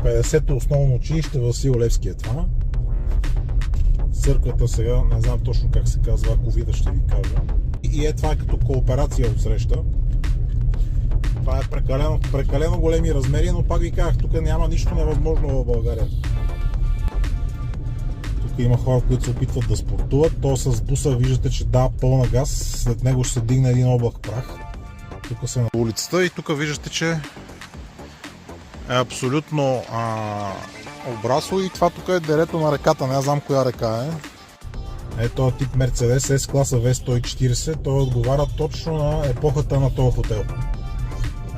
50-то основно училище Васил Левски е това. Църквата сега, не знам точно как се казва, ако видя ще ви кажа. И това е като кооперация от среща. Това е прекалено големи размери, но пак ви казах, тук няма нищо невъзможно в България. Тук има хора, които се опитват да спортуват. То с буса виждате, че дава пълна газ, след него ще се дигне един облак прах. Тук са на улицата и тук виждате, че е абсолютно обрасло и това тук е дерето на реката, не знам коя река е. Ето този тип Мерцедес S класа V140, той отговаря точно на епохата на този хотел.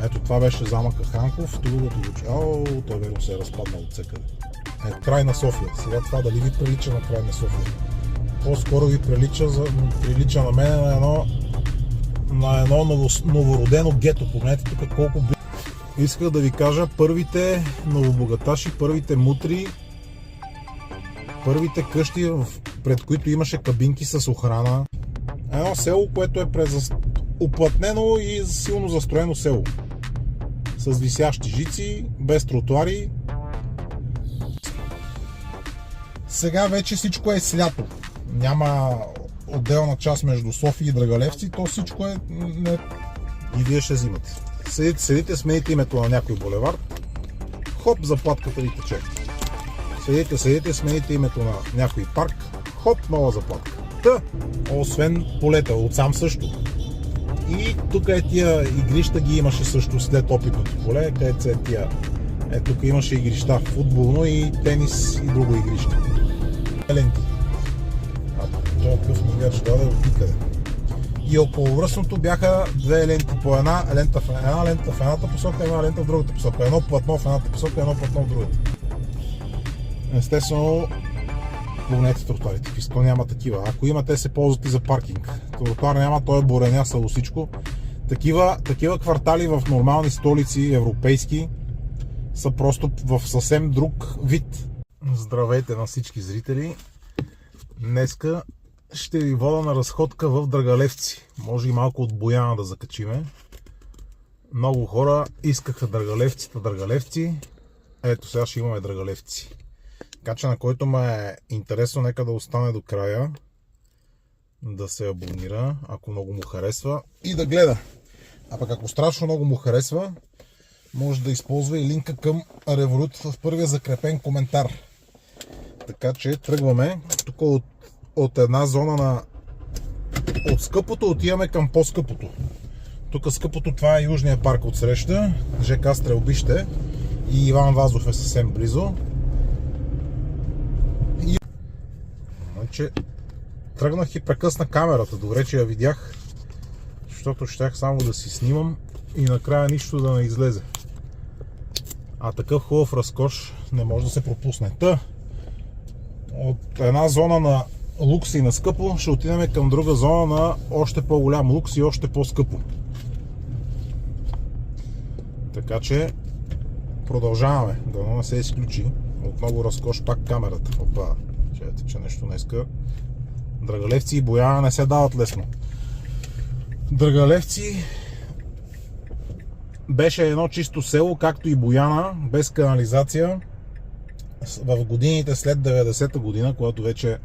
Ето това беше замъка Хранков, другото го той верно се е разпаднал от всекъде. Край на София. Сега това дали ви прилича на край на София? По-скоро ви прилича на мен на едно новородено гето. Помнете тук колко исках да ви кажа, първите новобогаташи, първите мутри, първите къщи, пред които имаше кабинки с охрана. Едно село, което е уплътнено и силно застроено село. С висящи жици, без тротуари. Сега вече всичко е слято. Няма отделна част между София и Драгалевци, то всичко е... И вие ще взимате. Седите, смените името на някой булевард, хоп, заплатката ви тече. Седите, смените името на някой парк, хоп, нова заплатка. Освен полета, отсам също. И тук тия игрища ги имаше също след опитното поле, където се тия. Тук имаше игрища, футболно и тенис и друго игрище. Ленти. Това къв не ще даде от никъде. И околовръстното бяха две ленти по една лента в едната посока, една лента в другата посока. Едно платно в едната посока, едно платно в другата. Естествено, помнете тротуарите. В Искър няма такива. Ако има, те се ползват и за паркинг. Тротуар няма, той е буренясало всичко. Такива квартали в нормални столици, европейски, са просто в съвсем друг вид. Здравейте на всички зрители. Днеска ще ви вода на разходка в Драгалевци. Може и малко от Бояна да закачиме. Много хора искаха Драгалевци. Ето сега ще имаме Драгалевци. Така че на който ме е интересно, нека да остане до края. Да се абонира, ако много му харесва. И да гледа. А пък ако страшно много му харесва, може да използва и линка към Revolut в първия закрепен коментар. Така че тръгваме. Тук от една зона от скъпото отиваме към по-скъпото. Тук скъпото, това е Южния парк от среща, ЖК Стрелбище и Иван Вазов е съвсем близо. Тръгнах и прекъсна камерата, добре че я видях, защото щях само да си снимам и накрая нищо да не излезе. А такъв хубав разкош не може да се пропусне. От една зона на лукс и на скъпо ще отидем към друга зона на още по-голям лукс и още по-скъпо. Така че продължаваме, дано не се изключи. Отново разкош пак камерата. Опа, чайте, че нещо днеска. Драгалевци и Бояна не се дават лесно. Драгалевци беше едно чисто село, както и Бояна, без канализация. В годините след 90-та година, когато вече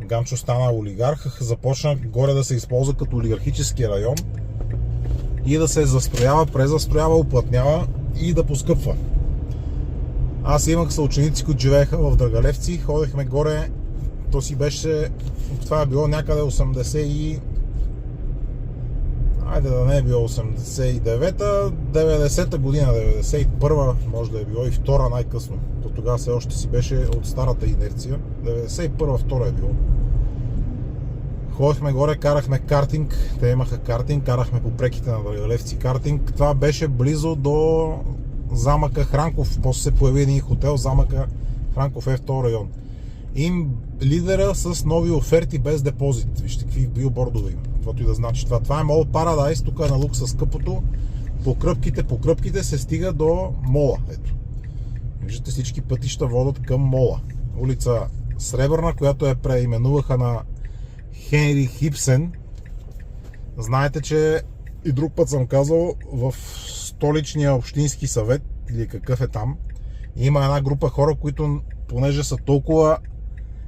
Ганчо стана олигарх, започна горе да се използва като олигархически район и да се застроява, презастроява, уплътнява и да поскъпва. Аз имах съученици, които живееха в Драгалевци, ходехме горе, то си беше, това е било някъде 80 и... Айде да не е било 89-та, 90-та година, 91-та може да е било и втора най-късно. То тогава все още си беше от старата инерция. 91-та, втора е било. Ходихме горе, карахме картинг, те имаха картинг, карахме по преките на Драгалевци картинг. Това беше близо до замъка Хранков, после се появи един хотел, замъка Хранков е втори район. Им лидера с нови оферти без депозит. Вижте какви билбордове има. Каквото и да значи това. Това е Мол Парадайс, тук е на лукса скъпото. По кръпките се стига до мола. Ето. Виждате, всички пътища водят към мола. Улица Сребърна, която я преименуваха на Хенри Хипсен. Знаете, че и друг път съм казал, в столичния общински съвет, или какъв е там, Има една група хора, които, понеже са толкова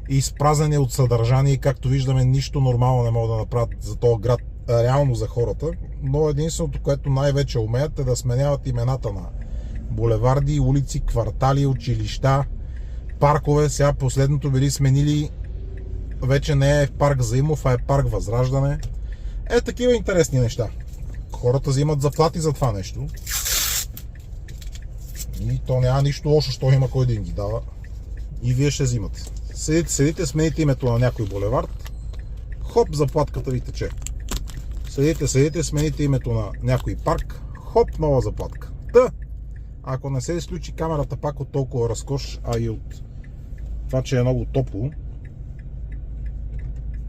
изпразнени от съдържание, както виждаме, нищо нормално не могат да направят за този град, реално за хората, но единственото, което най-вече умеят, е да сменяват имената на булеварди, улици, квартали, училища, паркове. Сега последното били сменили, вече не е парк Заимов, а е парк Възраждане. Такива интересни неща. Хората взимат заплати за това нещо. И то няма нищо лошо, що има кой да им ги дава. И вие ще взимате. Седите, смените името на някой булевард, хоп, заплатката ви тече. Седите, смените името на някой парк, хоп, нова заплатка. Ако не се изключи камерата пак от толкова разкош, а и от това, че е много топло,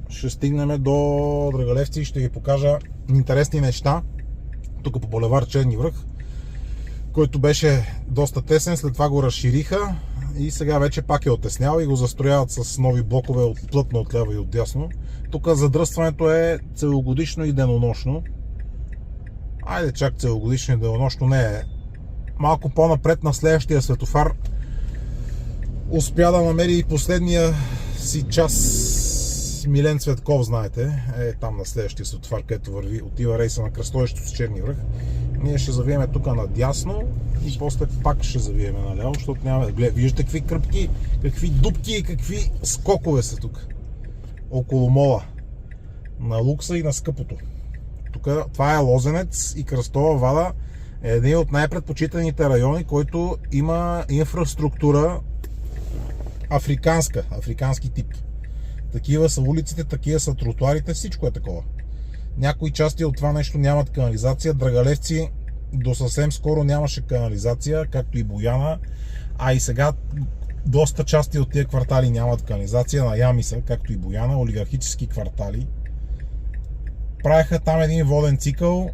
ще стигнем до Драгалевци и ще ви покажа интересни неща. Тук по булевард Черни връх, който беше доста тесен, след това го разшириха и сега вече пак е отеснял и го застрояват с нови блокове плътно от ляво и от дясно. Тук задръстването е целогодишно и денонощно. Айде, чак целогодишно и денонощно не е. Малко по-напред на следващия светофар успя да намери и последния си час Милен Цветков, знаете, е там на следващия светофар, където върви, отива рейса на кръстовището с Черни връх. Ние ще завиеме тук надясно и после пак ще завиеме наляво, защото няма... Виждате какви кръпки, какви дупки и какви скокове са тук. Около мола. На лукса и на скъпото. Тук това е Лозенец и Кръстова вада е един от най-предпочитаните райони, който има инфраструктура африкански тип. Такива са улиците, такива са тротуарите, всичко е такова. Някои части от това нещо нямат канализация. Драгалевци до съвсем скоро нямаше канализация, както и Бояна, а и сега доста части от тия квартали нямат канализация. На Ямиса, както и Бояна, олигархически квартали. Правиха там един воден цикъл,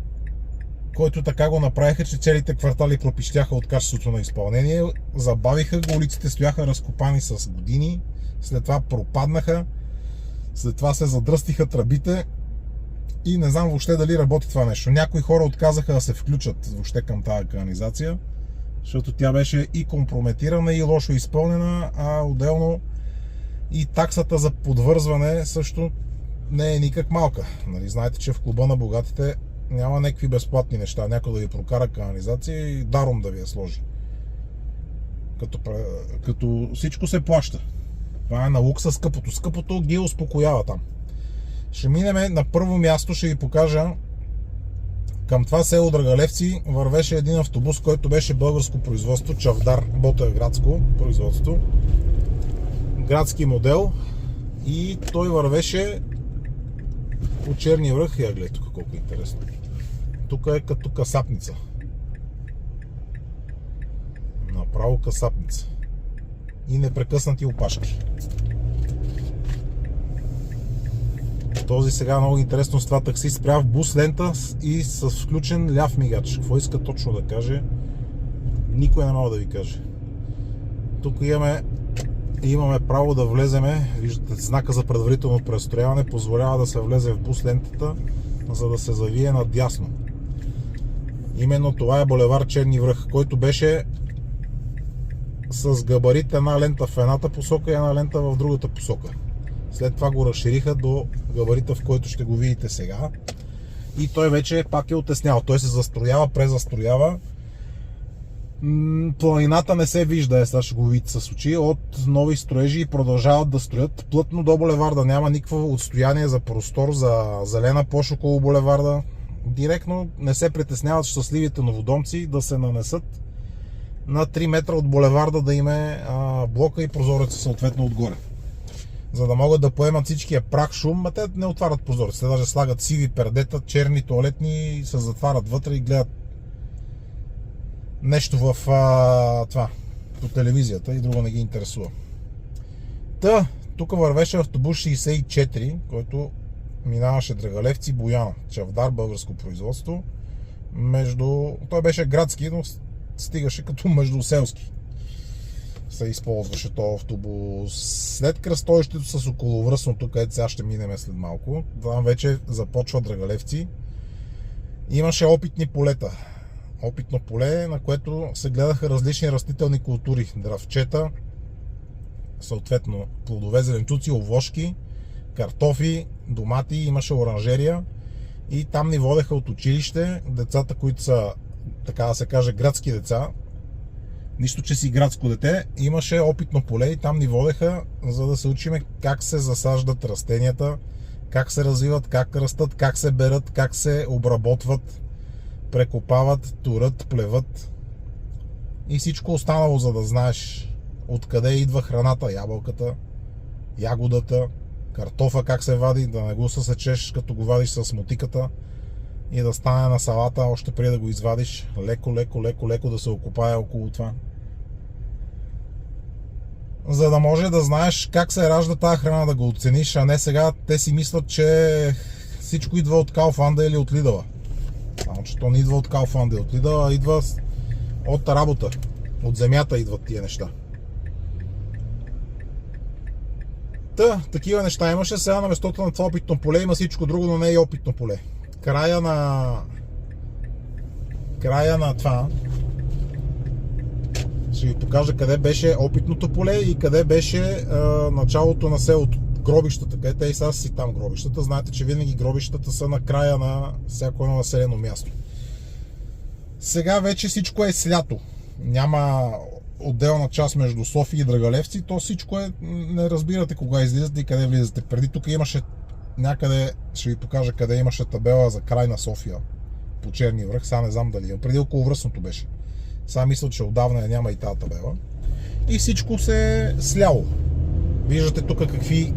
който така го направиха, че целите квартали пропищяха от качеството на изпълнение. Забавиха го, улиците стояха разкопани с години, след това пропаднаха, след това се задръстиха тръбите и не знам въобще дали работи това нещо. Някои хора отказаха да се включат въобще към тази канализация, защото тя беше и компрометирана, и лошо изпълнена, а отделно и таксата за подвързване също не е никак малка. Нали, знаете, че в клуба на богатите няма някакви безплатни неща. Някой да ви прокара канализация и даром да ви я сложи. Като всичко се плаща. Това е на лукса скъпото. Скъпото ги успокоява там. Ще минем на първо място, ще ви покажа към това село Драгалевци вървеше един автобус, който беше българско производство, Чавдар, Ботевградско производство. Градски модел. И той вървеше по Черни връх. Я гледай тук колко интересно. Тук е като касапница. Направо касапница. И непрекъснати опашки. Този сега много интересно с това такси спря в бус лента и с включен ляв мигач. Какво иска точно да каже? Никой не мога да ви каже. Тук имаме право да влеземе. Виждате, знака за предварително престрояване позволява да се влезе в бус лентата, за да се завие надясно. Именно това е булевард Черни връх, който беше с габарит една лента в едната посока и една лента в другата посока. След това го разшириха до габарита, в който ще го видите сега. И той вече пак е отеснял. Той се застроява, презастроява. Планината не се вижда, сега ще го видите с очи, от нови строежи и продължават да строят плътно до булеварда. Няма никакво отстояние за простор, за зелена площ около булеварда. Директно не се притесняват щастливите новодомци да се нанесат на 3 метра от булеварда, да има блока и прозореца съответно отгоре. За да могат да поемат всичкия прах, шум, те не отварят прозорец. Те даже слагат сиви пердета, черни туалетни и се затварят вътре и гледат нещо в това, по телевизията и друго не ги интересува. Тук вървеше автобус 64, който минаваше Драгалевци, Бояна, Чавдар, българско производство. Той беше градски, но стигаше като междуселски. Се използваше този автобус. След кръстовището с околовръстното, където сега ще минем след малко, там вече започва Драгалевци. Имаше опитни полета. Опитно поле, на което се гледаха различни растителни култури. Дръвчета, съответно плодове, зеленчуци, овошки, картофи, домати, имаше оранжерия и там ни водеха от училище децата, които са, така да се каже, градски деца. Нищо, че си градско дете, имаше опитно поле и там ни водеха, за да се учиме как се засаждат растенията, как се развиват, как растат, как се берат, как се обработват, прекопават, турат, плеват и всичко останало, за да знаеш откъде идва храната, ябълката, ягодата, картофа как се вади, да не го съсечеш като го вадиш с мотиката и да стане на салата още преди да го извадиш, леко да се окопае около това. За да може да знаеш как се ражда тази храна, да го оцениш, а не сега те си мислят, че всичко идва от Kaufland или от Lidl. Само че то не идва от Kaufland и от Lidl, а идва от работа. От земята идват тия неща. Такива неща имаше. Сега на местото на това опитно поле има всичко друго, но не е и опитно поле. Края на това ще ви покажа къде беше опитното поле и къде беше началото на селото. Гробищата, където и сега си там гробищата. Знаете, че винаги гробищата са на края на всяко едно населено място. Сега вече всичко е слято. Няма отделна част между София и Драгалевци. То всичко е, не разбирате кога излизате и къде влизате. Преди тук имаше някъде, ще ви покажа къде имаше табела за край на София по Черни връх. Сега не знам дали има. Преди околовръстното беше. Сега мисля, че отдавна няма и тази табела. И всичко се е сляло. Виждате тук какви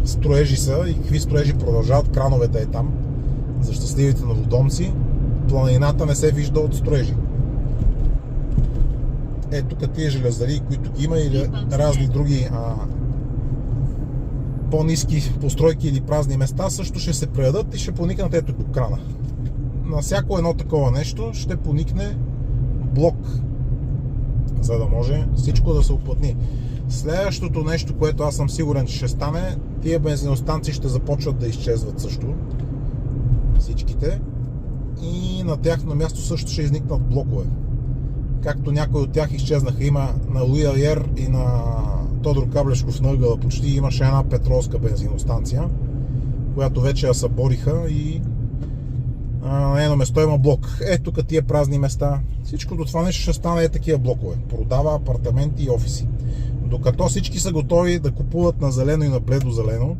строежи са и какви строежи продължават. Крановете е там. За щастливите новодомци. Планината не се вижда от строежи. Тук тия железари, които ги има, или разни други по-ниски постройки или празни места, също ще се преядат и ще поникнат ето до крана. На всяко едно такова нещо ще поникне блок, за да може всичко да се уплътни. Следващото нещо, което аз съм сигурен, че ще стане, тия бензиностанции ще започват да изчезват също. Всичките. И на тяхно място също ще изникнат блокове. Както някои от тях изчезнаха. Има на Луи Айер и на Тодор Каблешков на ъгъла почти имаше една петролска бензиностанция, която вече я събориха и на едно место има блок. Тук тия празни места. Всичкото това нещо ще стане такива блокове. Продава апартаменти и офиси. Докато всички са готови да купуват на зелено и на бледо зелено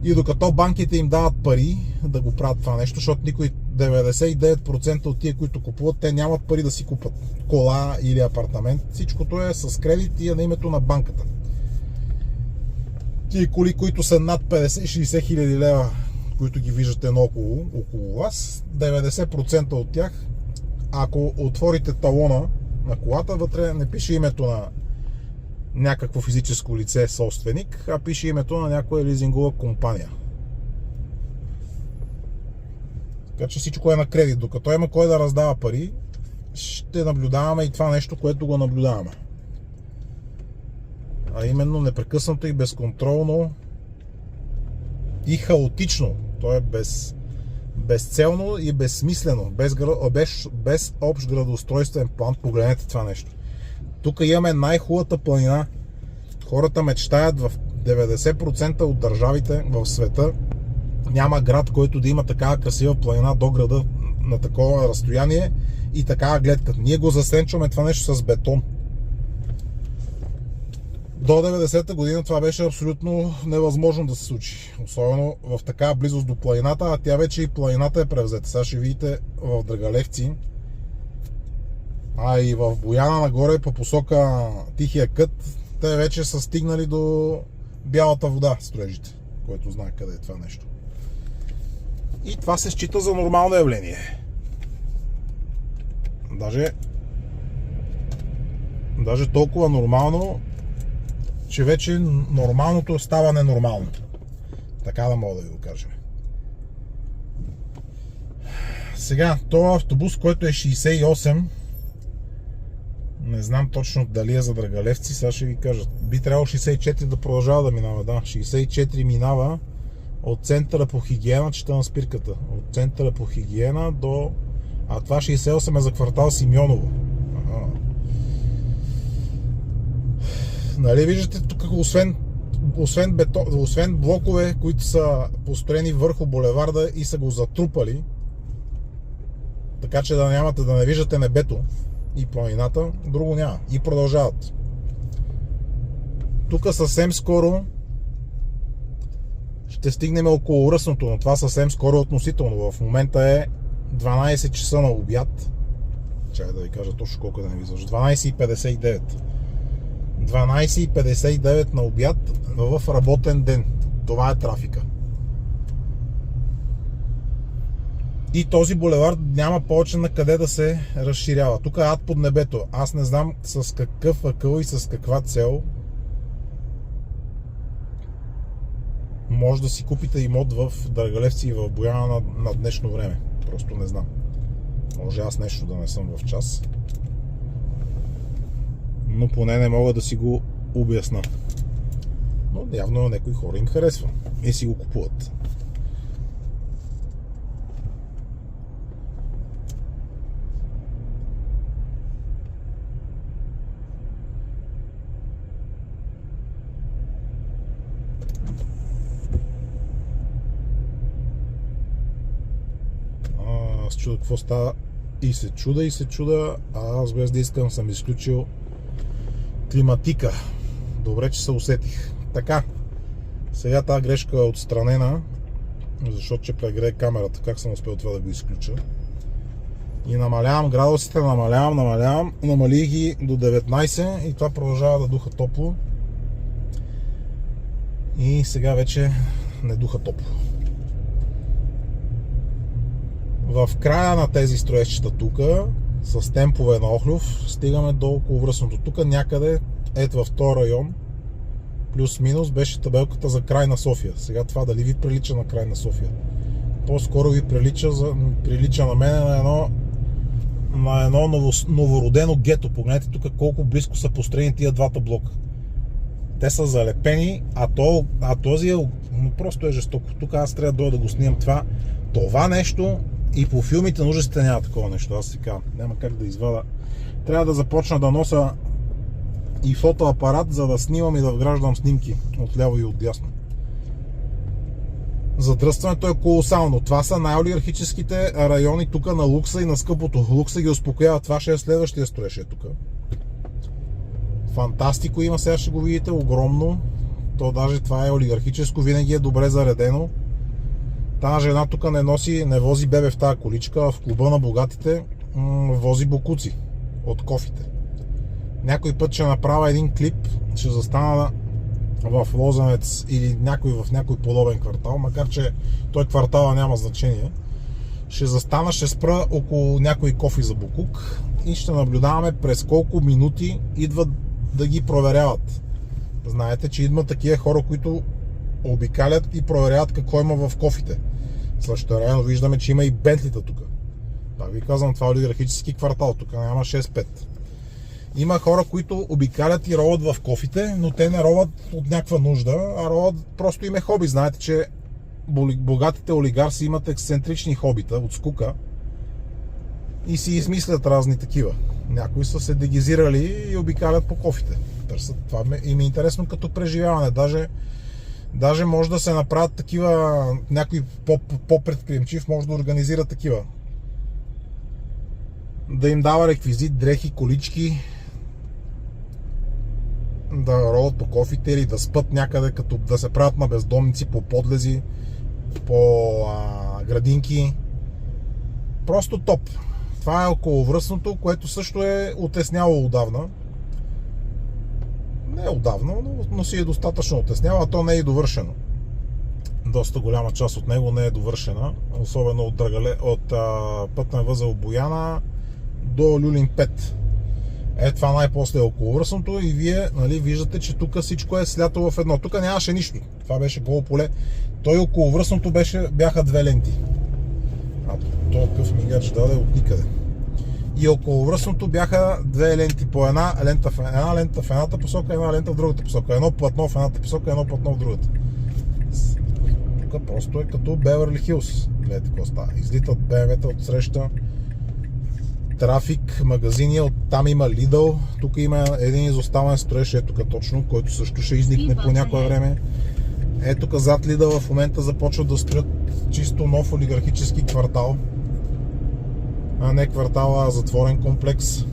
и докато банките им дават пари да го правят това нещо, защото никой 99% от тия, които купуват, те нямат пари да си купат кола или апартамент. Всичкото е с кредит и е на името на банката. Тия коли, които са над 50-60 хиляди лева, които ги виждате около вас, 90% от тях, ако отворите талона на колата, вътре не пише името на някакво физическо лице собственик, а пише името на някоя лизингова компания. Така че всичко е на кредит. Докато има кой да раздава пари, ще наблюдаваме и това нещо, което го наблюдаваме. А именно непрекъснато и безконтролно и хаотично. То е безцелно и безсмислено. Без общ градоустройствен план. Погледнете това нещо. Тук имаме най-хубавата планина. Хората мечтаят в 90% от държавите в света. Няма град, който да има такава красива планина до града на такова разстояние и такава гледка. Ние го засенчваме това нещо с бетон. До 90-та година това беше абсолютно невъзможно да се случи. Особено в такава близост до планината, а тя вече и планината е превзета. Сега ще видите в Драгалевци, а и в Бояна нагоре по посока Тихия кът, те вече са стигнали до бялата вода строежите, който знае къде е това нещо. И това се счита за нормално явление. Даже толкова нормално, че вече нормалното става ненормално. Така да мога да ви го кажа. Сега, този автобус, който е 68, не знам точно дали е за Драгалевци, сега ще ви кажа. Би трябвало 64 да продължава да минава, да. 64 минава от центъра по хигиена, чета на спирката. От центъра по хигиена до А това 68 е за квартал Симеоново. Нали виждате тук, освен блокове, които са построени върху булеварда и са го затрупали, така че да не виждате небето и планината, друго няма. И продължават. Тук съвсем скоро ще стигнем около Ръсното, но това съвсем скоро относително. В момента е 12 часа на обяд. Чакай да ви кажа точно колко да не виждаш. 12:59. 12:59 на обяд в работен ден. Това е трафика. И този булевард няма повече на къде да се разширява. Тук е ад под небето. Аз не знам с какъв акъл и с каква цел може да си купите имот в Драгалевци и в Бояна на днешно време. Просто не знам. Може аз нещо да не съм в час. Но поне не мога да си го обясна. Но явно някои хора им харесва и си го купуват. Аз чуда какво става и се чуда, а аз без да искам съм изключил климатика. Добре, че се усетих. Така, сега тази грешка е отстранена, защото че прегрее камерата. Как съм успел това да го изключа? И намалявам градусите, намалих ги до 19 и това продължава да духа топло. И сега вече не духа топло. В края на тези строежчета тук, с темпове на Охлюв, стигаме до околовръстното. Тук някъде, ето в този район, плюс-минус, беше табелката за край на София. Сега това дали ви прилича на край на София? По-скоро ви прилича на мен на едно новородено гето. Погледнете тук колко близко са построени тия двата блока. Те са залепени, а този е просто е жестоко. Тук аз трябва да дойда да го снимам това нещо. И по филмите на ужасите няма такова нещо. Аз си казвам, няма как да извада. Трябва да започна да нося и фотоапарат, за да снимам и да вграждам снимки отляво и отдясно. Задръстването е колосално. Това са най-олигархическите райони тук на лукса и на скъпото. Лукса ги успокоява. Това ще е следващия строеж тук. Фантастико има, сега ще го видите. Огромно. То даже това е олигархическо. Винаги е добре заредено. Тая жена тук не вози бебе в тази количка, а в клуба на богатите вози бокуци от кофите. Някой път ще направя един клип, ще застана в Лозенец или в някой подобен квартал, макар че той квартала няма значение. Ще застана, ще спра около някой кофи за бокук и ще наблюдаваме през колко минути идват да ги проверяват. Знаете, че идват такива хора, които обикалят и проверяват какво има в кофите. Същевременно виждаме, че има и бентлита тук. Пак ви казвам, това е олигархически квартал, тук няма 6-5. Има хора, които обикалят и роват в кофите, но те не роват от някаква нужда, а роват просто им е хоби. Знаете, че богатите олигарси имат ексцентрични хобита от скука и си измислят разни такива. Някои са се дегизирали и обикалят по кофите. Търсят. Това им е интересно като преживяване. Даже може да се направят такива, някой по-предприемчив може да организира такива. Да им дава реквизит, дрехи, колички, да роват по кофите или да спят някъде, като да се правят на бездомници по подлези, по градинки. Просто топ. Това е околовръстното, което също е отесняло отдавна. Не отдавна, но си е достатъчно отесняло, а то не е довършено. Доста голяма част от него не е довършена, особено от пътен възел Бояна до Люлин 5. Това най-после е околовръстното и вие виждате, че тук всичко е слято в едно. Тук нямаше нищо. Това беше голо поле. Той околовръстното бяха две ленти. А толкъв мигач даде от никъде. И околовръстното бяха две ленти по една лента в едната посока, една лента в другата посока. Едно платно в едната посока, едно платно в другата. Тук просто е като Бевърли Хилс. Гледайте какво става. Излитат БМВ-та от среща трафик, магазини, оттам има Lidl, тук има един изоставен строеж, ето тук точно, който също ще изникне по някое време. Ето тук зад Lidl в момента започват да строят чисто нов олигархически квартал, а не квартал, а затворен комплекс.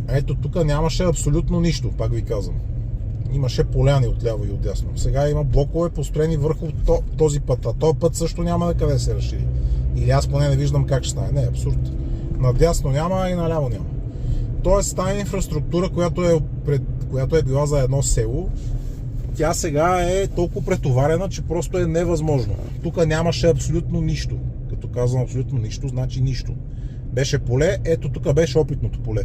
Ето тук нямаше абсолютно нищо, пак ви казвам. Имаше поляни отляво и отдясно. Сега има блокове построени върху този път, а този път също няма на къде се разшири. Или аз поне не виждам как ще стане. Не, абсурд. Надясно няма и наляво няма. Тоест тази инфраструктура, която е била за едно село, тя сега е толкова претоварена, че просто е невъзможно. Тук нямаше абсолютно нищо. Като казвам абсолютно нищо, значи нищо. Беше поле, ето тук беше опитното поле.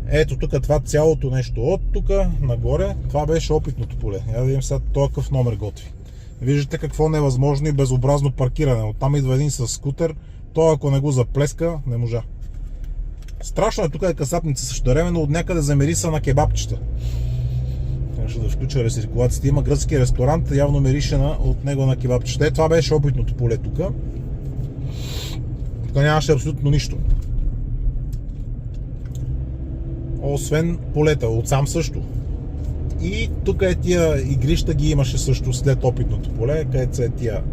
Ето тук това цялото нещо от тук нагоре, това беше опитното поле. Я да видим сега този какъв номер готви. Виждате какво невъзможно и безобразно паркиране. Оттам идва един с скутер, той ако не го заплеска, не можа. Страшно е, тук е касапница също време, но от някъде замириса на кебапчета. Трябваше да включа рециркулацията. Има гръцки ресторант, явно мирише от него на кебапчета. Това беше опитното поле тук. Тук нямаше абсолютно нищо. Освен полета, отсам също. И тук тия игрища ги имаше също след опитното поле, където са тия.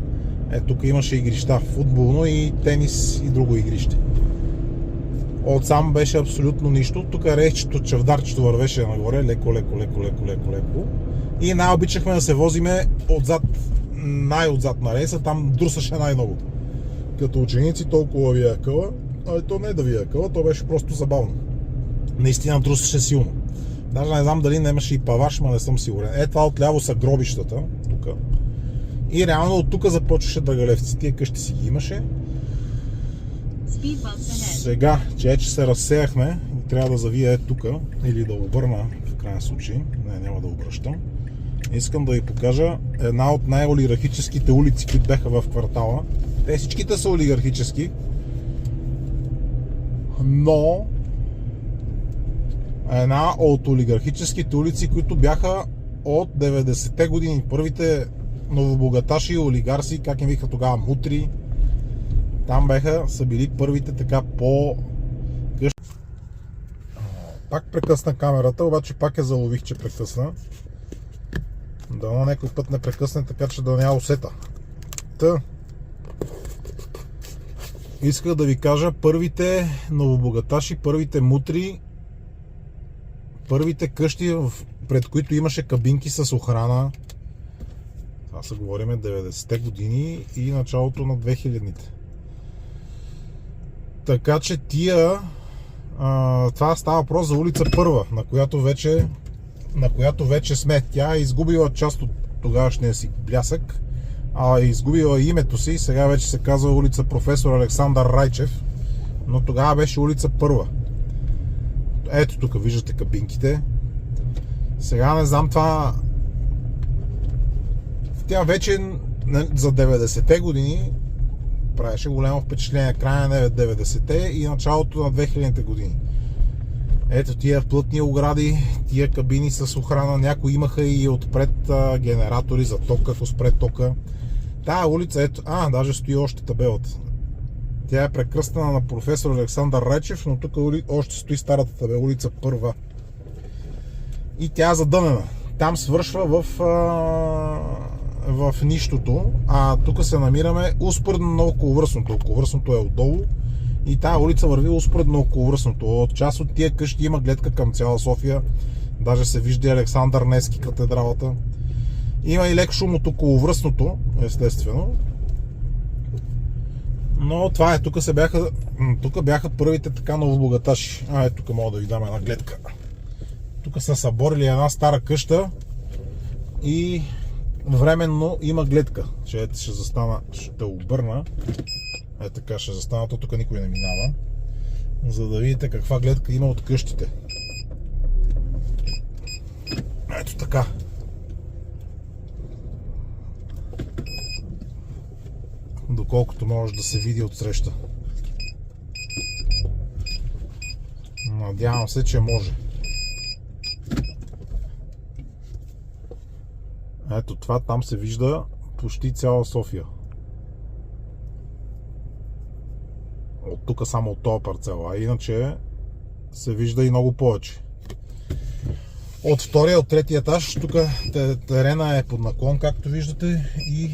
Тук имаше игрища, футболно и тенис и друго игрище. Отсам беше абсолютно нищо. Тук речето, чавдарчето вървеше нагоре, леко. И най-обичахме да се возиме отзад, най-отзад на рейса, там друсаше най-много. Като ученици толкова ви е къла, а то не е да ви е къла, то беше просто забавно. Наистина друсаше силно. Даже не знам дали нямаше и паваш, но не съм сигурен. Това отляво са гробищата, тук. И реално от тук започваше Драгалевци. Тия къщи си ги имаше. Сега, че се разсеяхме, трябва да завия тук, или да обърна в крайен случай. Не, няма да обръщам. Искам да ви покажа една от най-олигархическите улици, които бяха в квартала. Те всичките са олигархически, но една от олигархическите улици, които бяха от 90-те години. Първите новобогаташи и олигарси, как им викаха тогава, мутри. Там са били първите така по къщи. Пак прекъсна камерата, обаче пак залових, че прекъсна. Дано някой път не прекъсне, така че да няма усета. Исках да ви кажа, първите новобогаташи, първите мутри, първите къщи, пред които имаше кабинки с охрана. Това са говорим 90-те години и началото на 2000-те. Така че това става въпрос за улица Първа, на която вече сме. Тя е изгубила част от тогавашния си блясък, а е изгубила името си. Сега вече се казва улица Професор Александър Райчев, но тогава беше улица Първа. Ето тук виждате кабинките. Сега не знам това. Тя вече за 90-те години правеше голямо впечатление, края на 90-те и началото на 2000-те години. Ето тия плътни огради, тия кабини с охрана, някои имаха и отпред генератори за ток, ако спре тока. Тая улица, ето, даже стои още табелата. Тя е прекръстена на професор Александър Райчев, но тук още стои старата табела, улица Първа. И тя е задънена. Там свършва в нищото, а тук се намираме успоредно на околовръстното. Околовръстното е отдолу и тая улица върви успоредно на околовръстното. От част от тия къщи има гледка към цяла София. Даже се вижда Александър Невски, катедралата. Има и лек шум от околовръстното, естествено. Но това е, тук бяха първите така новобогаташи. Тук мога да ви дам една гледка. Тук са съборили една стара къща и временно има гледка. Ще застана, ще обърна. Така ще застана, тук никой не минава. За да видите каква гледка има от къщите. Ето така. Доколкото може да се види отсреща. Надявам се, че може. Ето това, там се вижда почти цяла София. тук само от този парцел, а иначе се вижда и много повече. От втория, от третия етаж, тук терена е под наклон, както виждате, и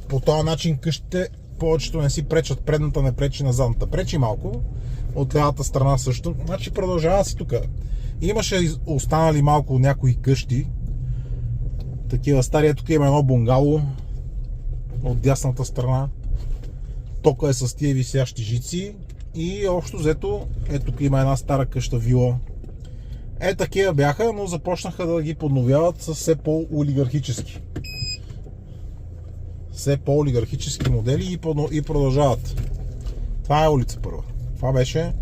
по този начин къщите повечето не си пречат. Предната не пречи на задната. Пречи малко. От лявата страна също. Значи продължава си тук. Имаше останали малко някои къщи. Такива стари. Тук има едно бунгало от дясната страна. Тока е с тия висящи жици. И общо взето, тук има една стара къща вила. Такива бяха, но започнаха да ги подновяват с все по-олигархически. Все по-олигархически модели и продължават. Това е улица Първа. Това беше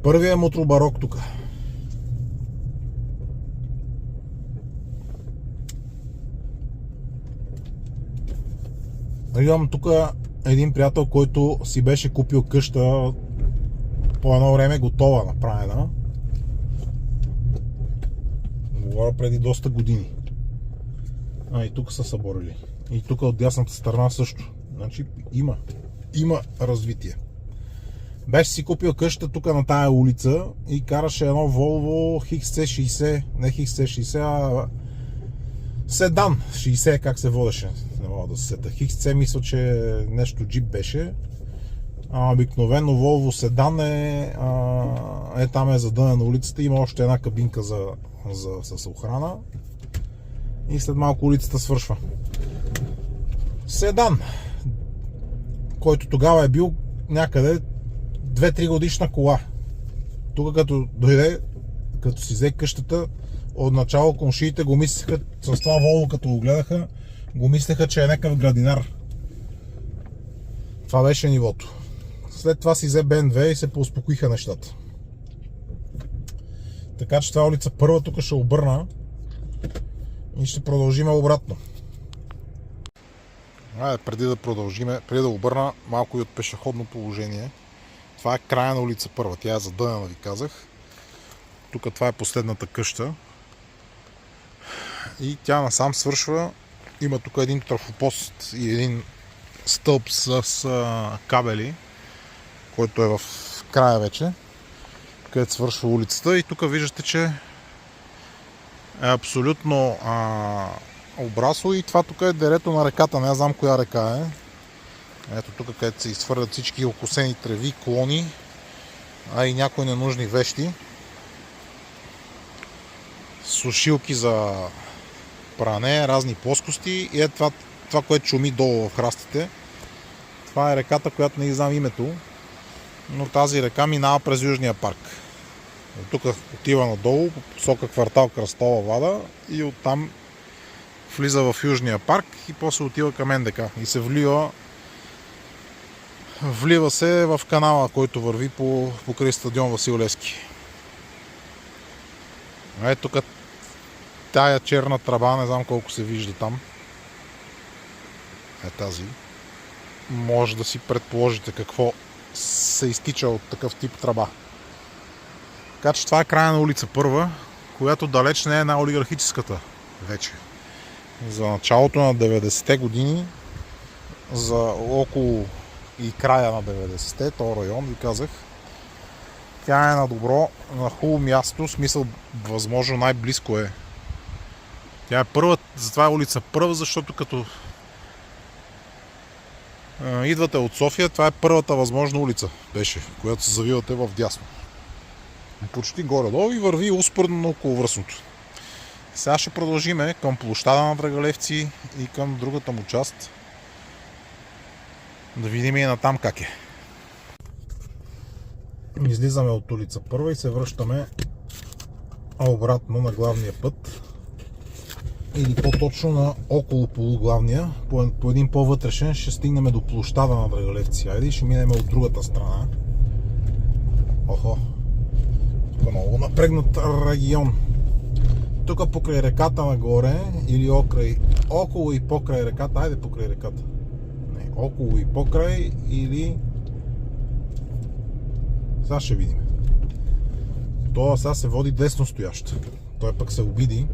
първия мутробарок тук. Имам тук един приятел, който си беше купил къща по едно време готова, направена. Говоря преди доста години. И тук са съборили. И тук от дясната страна също. Значи има развитие. Беше си купил къща тук на тая улица и караше едно Volvo XC60, не XC60, а седан 60, как се водеше. Не мога да се сета. XC мисля, че нещо джип беше. Обикновено Volvo седан там е задънен на улицата. Има още една кабинка с охрана. И след малко улицата свършва. Седан, който тогава е бил някъде 2-3 годишна кола. Тук като дойде, като си взе къщата, отначало комшиите го мислеха, с това Volvo като го гледаха, го мислеха, че е някакъв градинар. Това беше нивото. След това си взе BMW и се поуспокоиха нещата. Така че това улица Първа, тук ще обърна и ще продължим обратно. Преди да продължиме, преди да обърна малко и от пешеходно положение. Това е края на улица Първа. Тя е задънена, ви казах. Тук това е последната къща. И тя насам свършва. Има тук един трафопост и един стълб с кабели, който е в края вече, където свършва улицата. И тук виждате, че е абсолютно обрасло и това тук е дерето на реката. Не знам коя река е. Ето тук, където се изхвърлят всички окосени треви, клони, и някои ненужни вещи. Сушилки за пране, разни плоскости и това, което шуми долу в храстите. Това е реката, която не знам името, но тази река минава през Южния парк. От тук отива надолу, по посока квартал Кръстова вада и оттам влиза в Южния парк и после отива към НДК и се влива се в канала, който върви покрай стадион Васил Левски. Тук тая черна тръба, не знам колко се вижда там. Тази. Може да си предположите какво се изтича от такъв тип тръба. Така че това е края на улица Първа, която далеч не е най-олигархическата вече. За началото на 90-те години, за около и края на 90-те, този район, ви казах, тя е на добро, на хубаво място, в смисъл възможно най-близко е. Тя е първа, затова е улица Първа, защото като идвате от София, това е първата възможна улица беше, която се завивате в дясно. Почти горе-долу и върви успоредно на околовръстното. Сега ще продължиме към площада на Драгалевци и към другата му част. Да видим и натам как е. Излизаме от улица Първа и се връщаме обратно на главния път. Или по-точно на около полуглавния. По един по-вътрешен ще стигнем до площада на Драгалевци. Айде, ще минем от другата страна. Охо! Тук много напрегнат регион. Тук покрай реката нагоре или около и покрай реката. Айде покрай реката. Не, около и покрай или... Сега ще видим. Това сега се води десно стоящ. Той пък се обиди.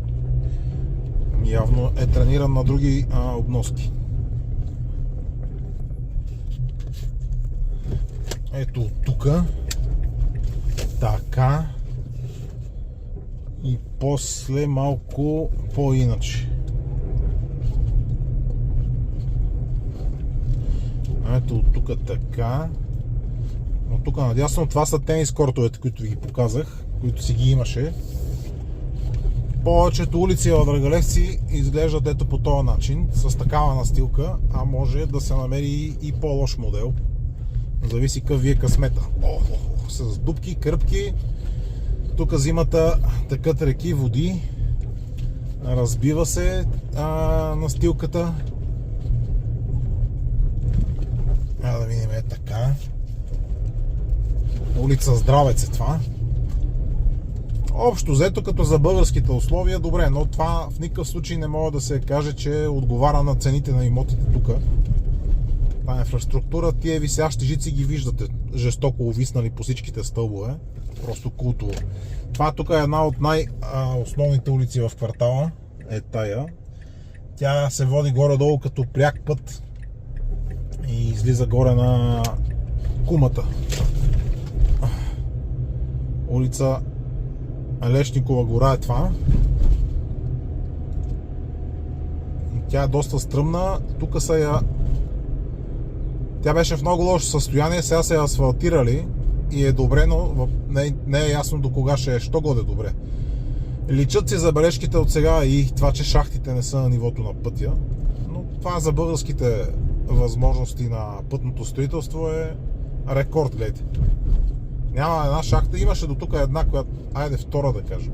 Явно е трениран на други обноски. ето от тук, така, и после малко по-иначе. Ето от тук така. От тук надясно това са тенис кортовете, които ви ги показах, които си ги имаше. Повечето улици в Драгалевци изглеждат ето по този начин, с такава настилка, а може да се намери и по-лош модел. Зависи какъв ви е късмета. С дупки, кръпки. Тук зимата текат реки, води. Разбива се настилката. Да видим е така. Улица Здравец е това. Общо взето като за българските условия, добре, но това в никакъв случай не може да се каже, че отговаря на цените на имотите тук. Това е инфраструктура, тия висящи жици ги виждате жестоко увиснали по всичките стълбове. Просто култово. Това тук е една от най-основните улици в квартала. Е тая. Тя се води горе-долу като пряк път и излиза горе на Кумата. Улица Лешникова гора е това. Тя е доста стръмна. Тук са я... Тя беше в много лошо състояние, сега са я асфалтирали и е добре, но не е ясно до кога ще е. Що годе добре. Личат си забележките от сега и това, че шахтите не са на нивото на пътя. Но това за българските възможности на пътното строителство е рекорд, гледайте. Няма една шахта, имаше до тук една, която, айде втора да кажем.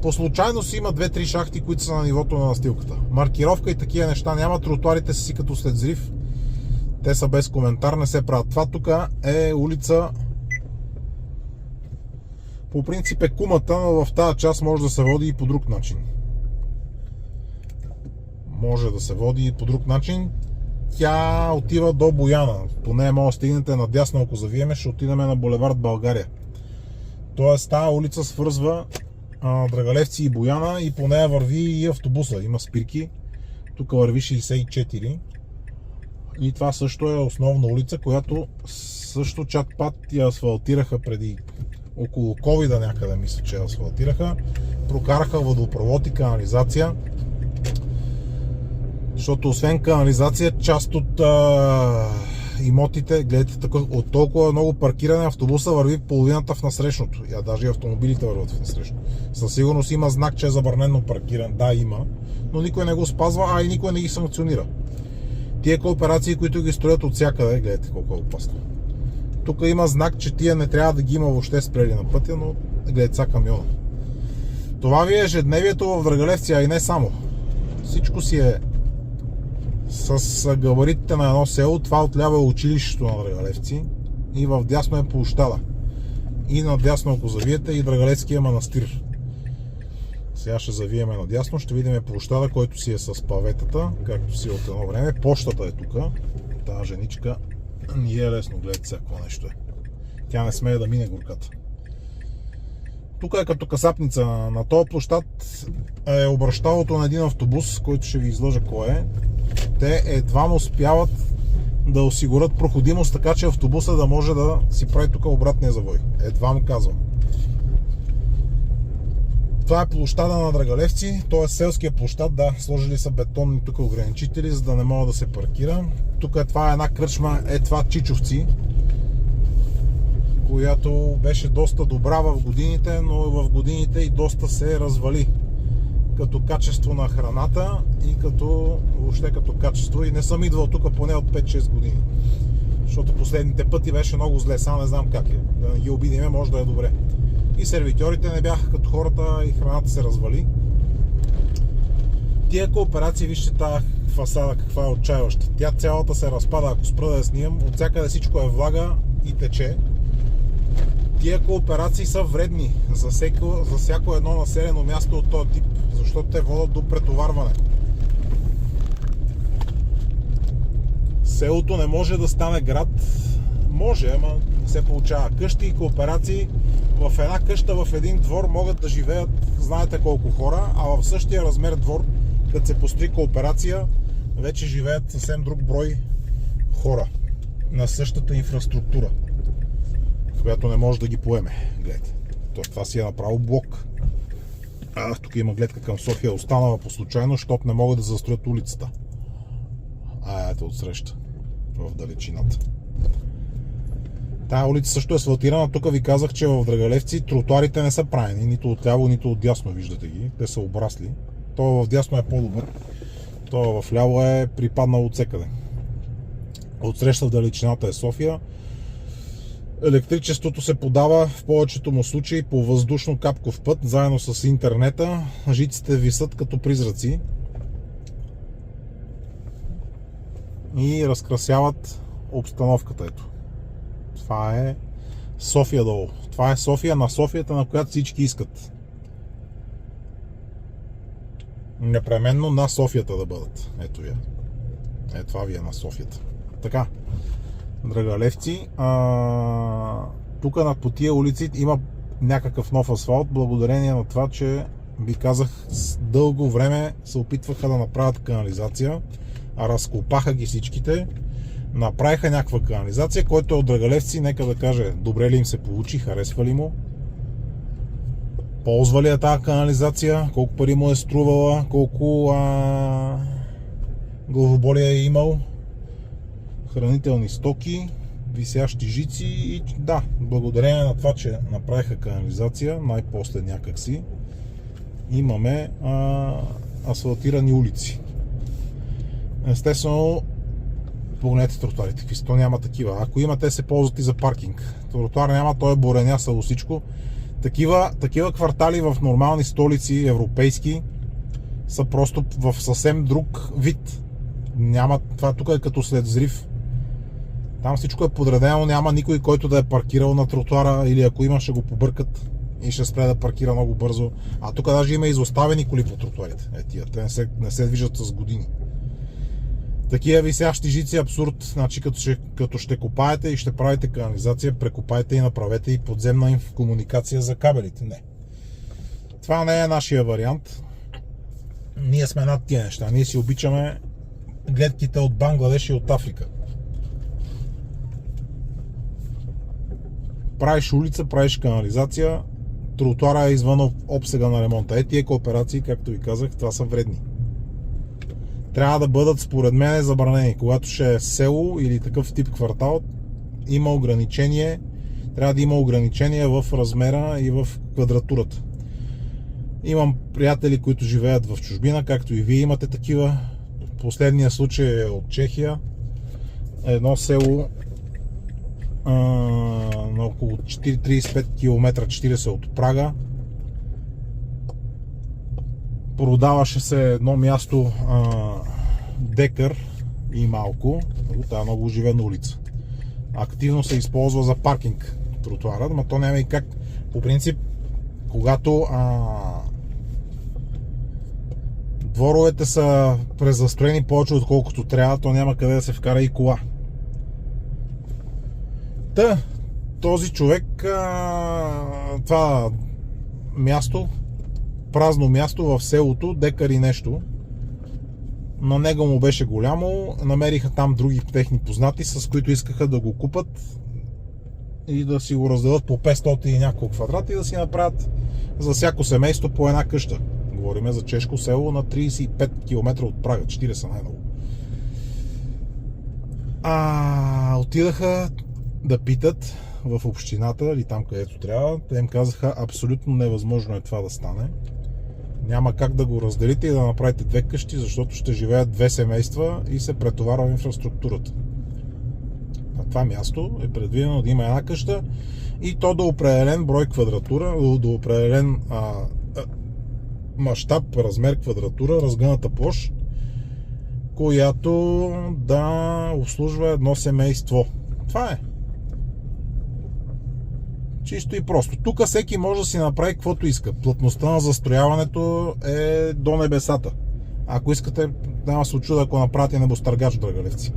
По случайност има 2-3 шахти, които са на нивото на настилката. Маркировка и такива неща няма, тротуарите са си като след взрив. Те са без коментар, не се правят. Това тук е улица, по принцип е Кумата, но в тази част може да се води и по друг начин. Може да се води и по друг начин. Тя отива до Бояна. По нея може да стигнете надясно, ако завиеме, ще отидем на булевард България. Тоест тази улица свързва Драгалевци и Бояна и по нея върви и автобуса. Има спирки. Тук върви 64. И това също е основна улица, която също чат-пат я асфалтираха преди около COVID някъде, мисля, че я асфалтираха. Прокараха водопровод и канализация. Защото освен канализация, част от имотите, гледайте, от толкова много паркиране, автобуса върви половината в насрещното. Даже и автомобилите върват в насрещното. Със сигурност има знак, че е забранено паркиране. Да, има, но никой не го спазва, а и никой не ги санкционира. Тия кооперации, които ги строят от всякъде, гледайте колко е опасно. Тук има знак, че тия не трябва да ги има въобще спрели на пътя, но гледайте са камиона. Това ви е ежедневието в Драгалевци, а и не само. Всичко си е с габаритите на едно село. Това отляво е училището на Драгалевци и в дясно е площада. И надясно, ако завиете, и Драгалевския манастир. Сега ще завиеме надясно, ще видим площада, който си е с паветата, както си от едно време. Пощата е тук. Тази женичка ни е лесно, гледайте сега какво нещо е. Тя не смее да мине горката. Тук е като касапница. На този площад е обращалото на един автобус, който ще ви излъжа кой е. Те едва успяват да осигурят проходимост, така че автобуса да може да си прави тук обратния завой. Едва му казвам. Това е площада на Драгалевци, т.е. селския площад, да, сложили са бетонни тук ограничители, за да не мога да се паркира. Тук това е една кръчма, това Чичовци, която беше доста добра в годините, но в годините и доста се развали. Като качество на храната и въобще като качество. И не съм идвал тук поне от 5-6 години. Защото последните пъти беше много зле, сега не знам как е. Да не ги обидиме, може да е добре. И сервитьорите не бяха като хората и храната се развали. Тия кооперации, вижте тази фасада каква е отчаяваща. Тя цялата се разпада, ако спра да я снимам. От всякъде всичко е влага и тече. Тия кооперации са вредни за всяко едно населено място от този тип, защото те водят до претоварване. Селото не може да стане град. Може, ама не се получава. Къщи и кооперации, в една къща, в един двор могат да живеят знаете колко хора, а в същия размер двор, като се построи кооперация, вече живеят съвсем друг брой хора. на същата инфраструктура, която не може да ги поеме. Гледайте. Това си е направо блок. Тук има гледка към София, останала по случайно, защото не могат да застроят улицата. Ето отсреща, в далечината. Тая улица също е асфалтирана. Тук ви казах, че в Драгалевци тротуарите не са правени, нито отляво, нито отдясно, виждате ги. Те са обрасли. Това в дясно е по-добър. Това в ляво е припаднал от всекъде. Отсреща в далечината е София. Електричеството се подава в повечето му случаи по въздушно капков път, заедно с интернета. Жиците висят като призраци и разкрасяват обстановката. Ето. Това е София долу. Това е София на Софията, на която всички искат. Непременно на Софията да бъдат. Ето я. Това ви е на Софията. Така. Драгалевци, тук по тия улици има някакъв нов асфалт, благодарение на това, че ви казах, дълго време се опитваха да направят канализация, разкопаха ги всичките, направиха някаква канализация, който е от Драгалевци, нека да каже, добре ли им се получи, харесва ли му, ползва ли е тази канализация, колко пари му е струвала, колко главоболие е имал, хранителни стоки, висящи жици и да, благодарение на това, че направиха канализация, най-после някакси, имаме асфалтирани улици. Естествено, погледнете тротуарите, какви то няма такива. Ако има, те се ползват и за паркинг. Тротуар няма, той е буренясало всичко. Такива квартали в нормални столици, европейски, са просто в съвсем друг вид. Няма, това тук е като след взрив. Там всичко е подредено, няма никой, който да е паркирал на тротуара, или ако има, ще го побъркат и ще спре да паркира много бързо. А тук даже има изоставени коли по тротуарите. Те не се движат с години. Такива висящи жици, абсурд. Значи като ще копаете и ще правите канализация, прекопайте и направете и подземна комуникация за кабелите. Не. Това не е нашия вариант. Ние сме над тия неща. Ние си обичаме гледките от Бангладеш и от Африка. Правиш улица, правиш канализация, тротуара е извън обсега на ремонта. Тия кооперации, както ви казах, това са вредни. Трябва да бъдат, според мен, забранени. Когато ще е село или такъв тип квартал, има ограничение. Трябва да има ограничение в размера и в квадратурата. Имам приятели, които живеят в чужбина, както и вие имате такива. Последният случай е от Чехия. Едно село на около 35 км, 40 от Прага. Продаваше се едно място декар и малко. Това е много оживена улица. Активно се използва за паркинг тротуара, но то няма и как. По принцип, когато дворовете са презастроени повече отколкото трябва, то няма къде да се вкара и кола. Този човек, това място, празно място в селото, декар и нещо, на него му беше голямо, намериха там други техни познати, с които искаха да го купат и да си го раздадат по 500 и няколко квадрата и да си направят за всяко семейство по една къща. Говориме за чешко село на 35 км от Прага, 40 най-много. Отидаха да питат в общината или там където трябва. Те им казаха, абсолютно невъзможно е това да стане. Няма как да го разделите и да направите две къщи, защото ще живеят две семейства и се претоварва инфраструктурата. На това място е предвидено да има една къща и то до определен брой квадратура, до определен мащаб, размер квадратура, разгъната площ, която да обслужва едно семейство. Това е. Чисто и просто. Тук всеки може да си направи каквото иска. Плътността на застрояването е до небесата. Ако искате, няма се очуда, ако направите небостъргач, Драгалевци.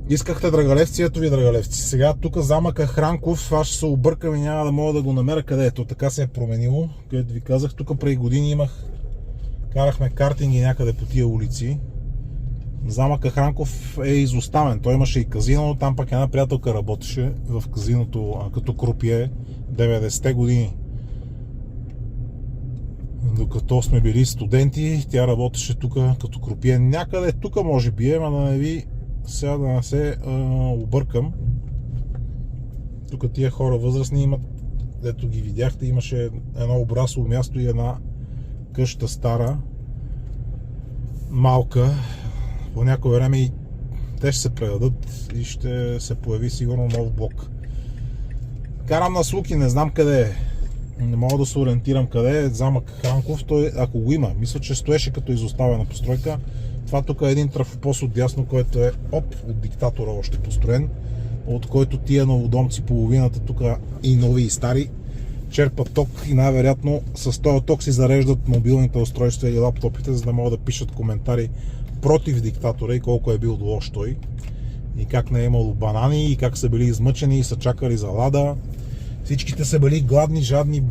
Искахте Драгалевци, ето ви Драгалевци. Сега тук замъка Хранков, аз ще се объркам и няма да мога да го намеря къде ето. Така се е променило. Където ви казах, тук преди години карахме картинги някъде по тия улици. Замъка Хранков е изоставен. Той имаше и казино, там пък една приятелка работеше в казиното като крупие 90-те години. Докато сме били студенти, тя работеше тук като крупие. Някъде тук може би е, но да не ви сега да не се объркам. Тук тия хора възрастни имат, дето ги видяхте, имаше едно обрасло място и една къща стара, малка. По някое време и те ще се предадат и ще се появи сигурно нов блок. Карам на слуки, не знам къде е. Не мога да се ориентирам къде е замък Хранков. Той, ако го има, мисля, че стоеше като изоставена постройка. Това тук е един трафопост от дясно, който е от диктатора още построен, от който тия новодомци, половината тук и нови и стари, черпат ток и най-вероятно с този ток си зареждат мобилните устройства и лаптопите, за да могат да пишат коментари против диктатора и колко е бил лош той, и как не е имало банани, и как са били измъчени и са чакали за лада. Всичките са били гладни, жадни,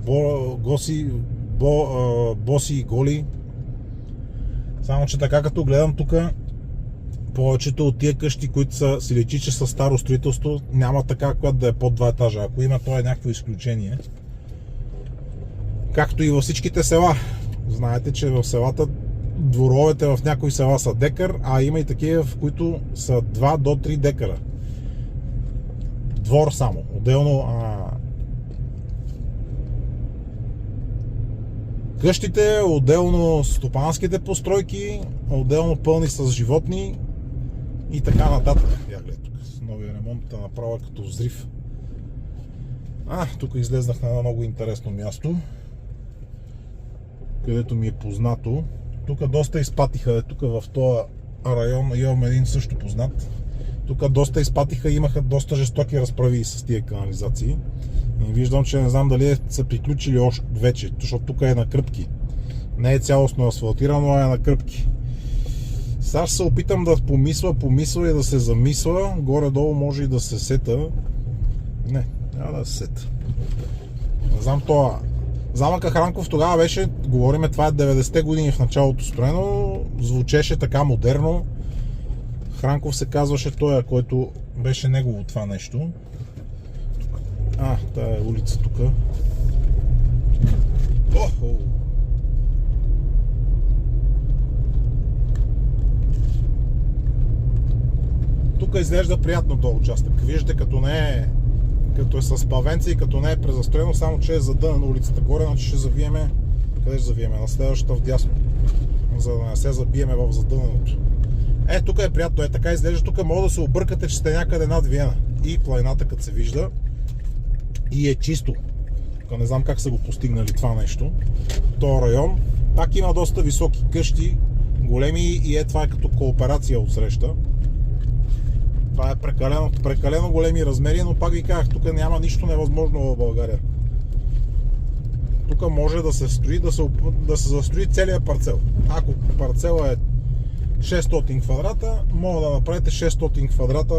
боси и голи. Само че така като гледам тук, повечето от тия къщи, които си личи, че са старо строителство, няма така, която да е под 2 етажа. Ако има, то е някакво изключение. Както и във всичките села. Знаете, че в селата дворовете в някои села са декар, а има и такива, в които са 2 до 3 декара. Двор само. Отделно къщите, отделно стопанските постройки, отделно пълни с животни и така нататък. Я гледа тук с новия ремонт направо като взрив. Тук излезнах на едно много интересно място, където ми е познато. Тук доста изпатиха, тук в този район имам един също познат. Тук доста изпатиха, имаха доста жестоки разправи с тия канализации. И виждам, че не знам дали са приключили още вече, защото тук е на кръпки. Не е цялостно асфалтирано, а е на кръпки. Сега ще се опитам да помисля и да се замисля. Горе-долу може и да се сета. Не, няма да се сета. Не знам това. Замъка Хранков тогава беше, говориме, това е 90-те години в началото строено, звучеше така модерно. Хранков се казваше той, който беше негово това нещо. Тая е улица тук. Тук изглежда приятно този участък. Виждате, като е с павенци и като не е презастроено, само че е задънена улицата горе, значи ще завиеме. Къде ще завиеме? На следващата вдясно, за да не се забиеме в задъненото. Тук е приятно, така изглежда. Тук може да се объркате, че сте някъде над Виена. И планината като се вижда. И е чисто. Тук не знам как са го постигнали това нещо. този район. Пак има доста високи къщи, големи, и това е като кооперация отсреща. Това е прекалено големи размери, но пак ви казах, тук няма нищо невъзможно в България. Тук може да се строи, да се застрои целият парцел. Ако парцела е 600 квадрата, може да направите 600 квадрата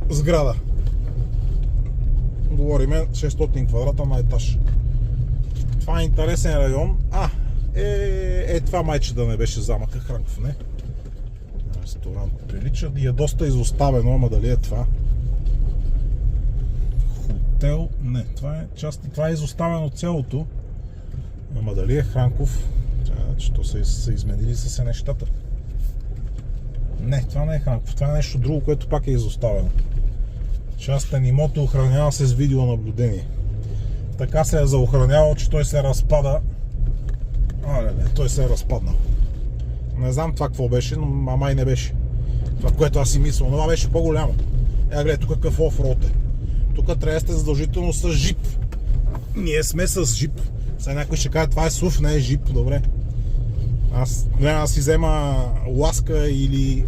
сграда. Говориме 600 квадрата на етаж. Това е интересен район. Това майче да не беше замъка Хранков, не? Ресторант прилича и е доста изоставено, ама дали е това? Хотел? Не, това е изоставено цялото. Ама дали е Хранков? Че то са изменили се нещата. Не, това не е Хранков, това е нещо друго, което пак е изоставено. Частен имот охранява се с видеонаблюдение. Така се е заохранявал, че той се разпада. Той се е разпаднал. Не знам това какво беше, но май не беше. Това, което аз си мисля, това беше по-голямо. Гледай, тук какъв офроуд е. Тук трябва да сте задължително с джип. Ние сме с джип. Сега някой ще каже, това е SUV, не е джип, добре. Аз трябва да си взема ласка или...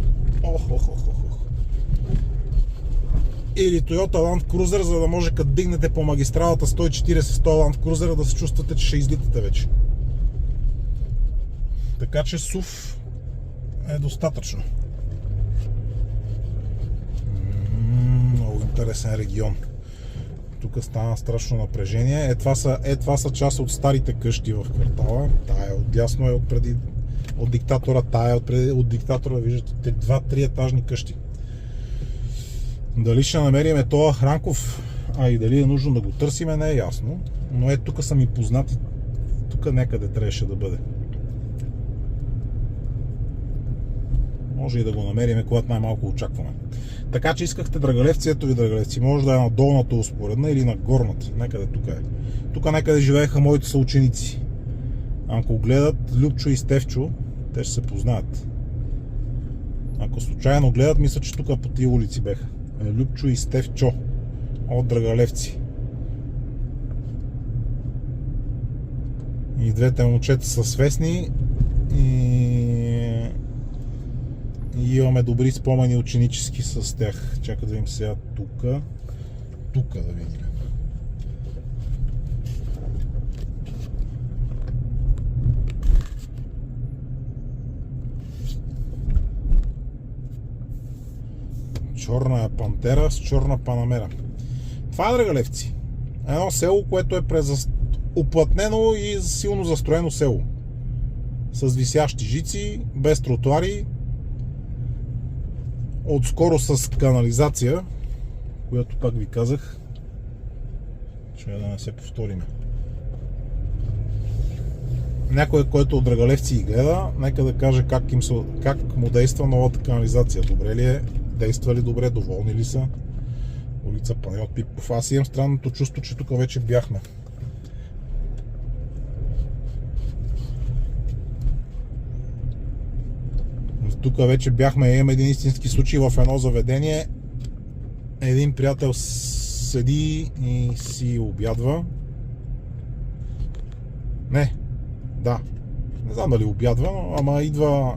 Или Toyota Land Cruiser, за да може като дигнете по магистралата 140 100 Land Cruiser да се чувствате, че ще излитате вече. Така че SUV е достатъчно. Много интересен регион. Тук стана страшно напрежение. Това са част от старите къщи в квартала. Тая отдясно е отпреди от диктатора тая, от диктатора виждате 2-3 етажни къщи. Дали ще намериме този Хранков, а и дали е нужно да го търсиме, не е ясно. Но тук са ми познати, тук някъде трябваше да бъде. Може и да го намериме, когато най-малко очакваме. Така че искахте драгалевци, ето ви драгалевци. Може да е на долната успоредна или на горната. Някъде тук е. Тук някъде живееха моите съученици. Ако гледат Любчо и Стевчо, те ще се познаят. Ако случайно гледат, мисля, че тук по тия улици беха. Любчо и Стевчо от драгалевци. И двете момчета са свестни и имаме добри спомени ученически с тях. Чакай да видим сега тук. Тук да видим. Черна пантера с черна панамера. Това е Драгалевци. Едно село, което е уплътнено и силно застроено село. С висящи жици, без тротуари, отскоро с канализация, която пак ви казах. Ще да не се повториме. Някой, който от Драгалевци и гледа, нека да каже как му действа новата канализация. Добре ли е? Действа ли добре? Доволни ли са? Улица Панайот Пипов. Аз имам странното чувство, че тук вече бяхме. Тук вече бяхме. Имам един истински случай в едно заведение. Един приятел седи и си обядва. Не знам дали обядва, ама идва